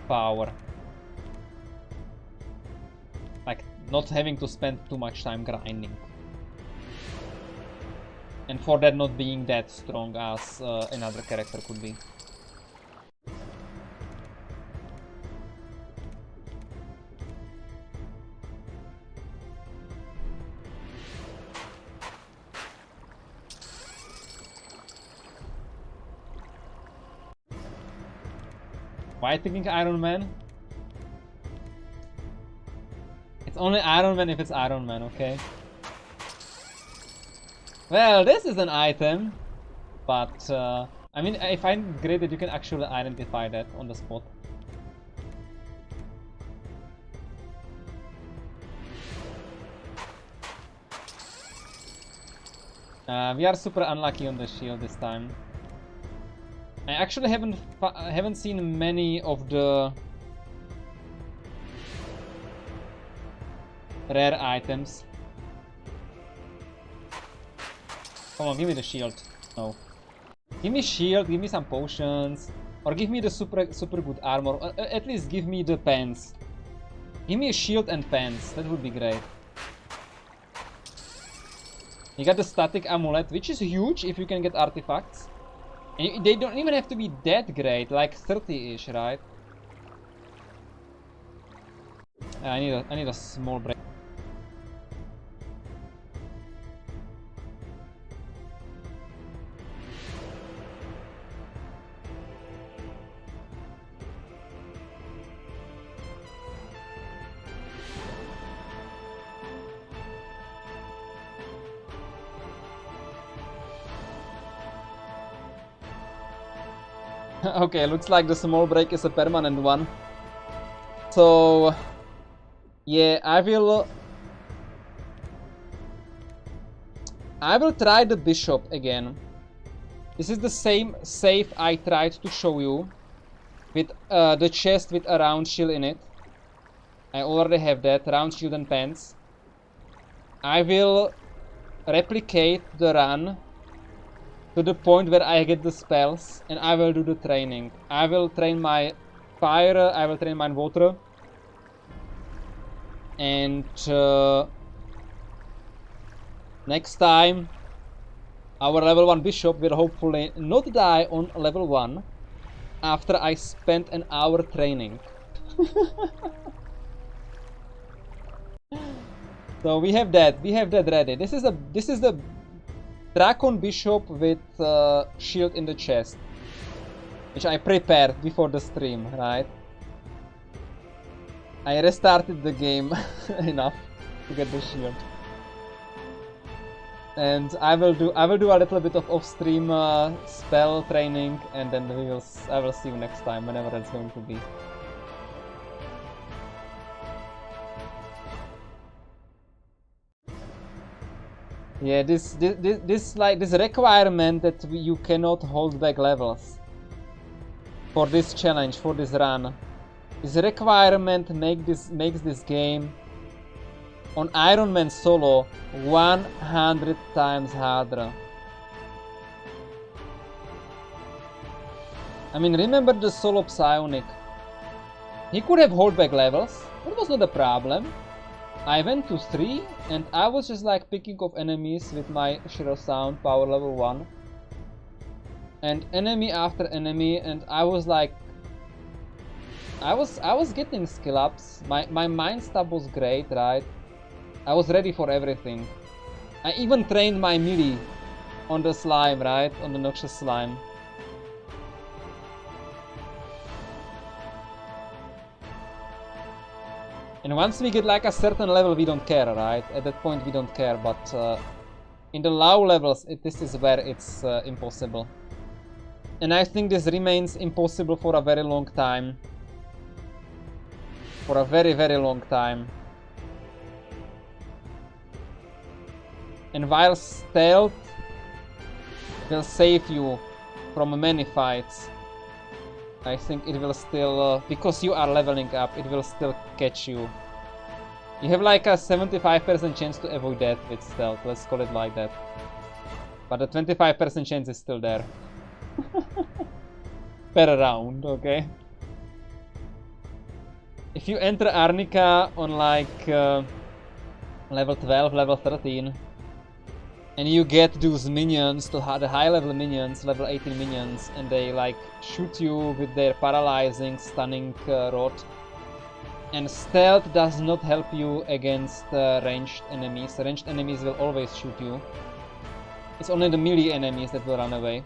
power. Like, not having to spend too much time grinding. And for that not being that strong as another character could be. Why thinking Iron Man? It's only Iron Man if it's Iron Man, okay? Well, this is an item, but I mean, I find it great that you can actually identify that on the spot. We are super unlucky on the shield this time. I actually haven't seen many of the rare items. Come on, give me the shield. No. Give me shield, give me some potions. Or give me the super good armor. At least give me the pants. Give me a shield and pants. That would be great. You got the static amulet, which is huge if you can get artifacts. And they don't even have to be that great, like 30-ish, right? I need a small break. Okay, looks like the small break is a permanent one. So, yeah, I will try the bishop again. This is the same save I tried to show you, with the chest with a round shield in it. I already have that, round shield and pants. I will replicate the run to the point where I get the spells, and I will do the training. I will train my fire, I will train my water, and next time our level 1 bishop will hopefully not die on level 1 after I spent an hour training. So we have that ready. This is the Dracon Bishop with shield in the chest, which I prepared before the stream, right? I restarted the game enough to get the shield. And I will do a little bit of off-stream spell training, and then I will see you next time, whenever that's going to be. Yeah, this requirement that you cannot hold back levels for this challenge, for this run. This requirement makes this game on Ironman solo 100 times harder. I mean, remember the solo psionic. He could have hold back levels, that was not a problem. I went to 3 and I was just like picking off enemies with my Shiro Sound power level 1. And enemy after enemy, and I was like, I was getting skill ups. My mind stab was great, right? I was ready for everything. I even trained my melee on the slime, right? On the noxious slime. And once we get like a certain level, we don't care, right? At that point we don't care, but in the low levels, this is where it's impossible. And I think this remains impossible for a very long time. For a very, very long time. And while stealth will save you from many fights, I think it will still, because you are leveling up, it will still catch you. You have like a 75% chance to avoid death with stealth, let's call it like that. But the 25% chance is still there. Per round, okay? If you enter Arnica on like level 12, level 13, and you get those minions, the high level minions, level 18 minions, and they like shoot you with their paralyzing, stunning rod. And stealth does not help you against ranged enemies. Ranged enemies will always shoot you. It's only the melee enemies that will run away.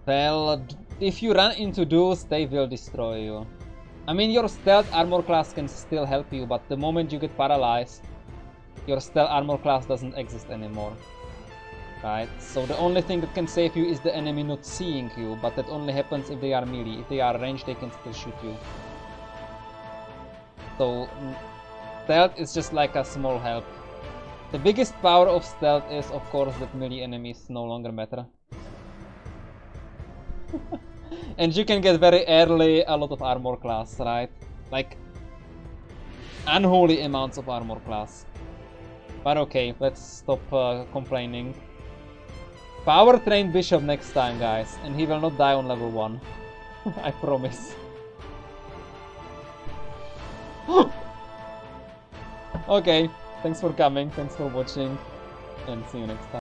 Well, if you run into those, they will destroy you. I mean, your stealth armor class can still help you, but the moment you get paralyzed, your stealth armor class doesn't exist anymore. Right? So the only thing that can save you is the enemy not seeing you, but that only happens if they are melee. If they are ranged, they can still shoot you. So stealth is just like a small help. The biggest power of stealth is, of course, that melee enemies no longer matter. And you can get very early a lot of armor class, right? Like unholy amounts of armor class. But okay, let's stop complaining. Power train Bishop next time, guys, and he will not die on level 1. I promise. Okay, thanks for coming, thanks for watching, and see you next time.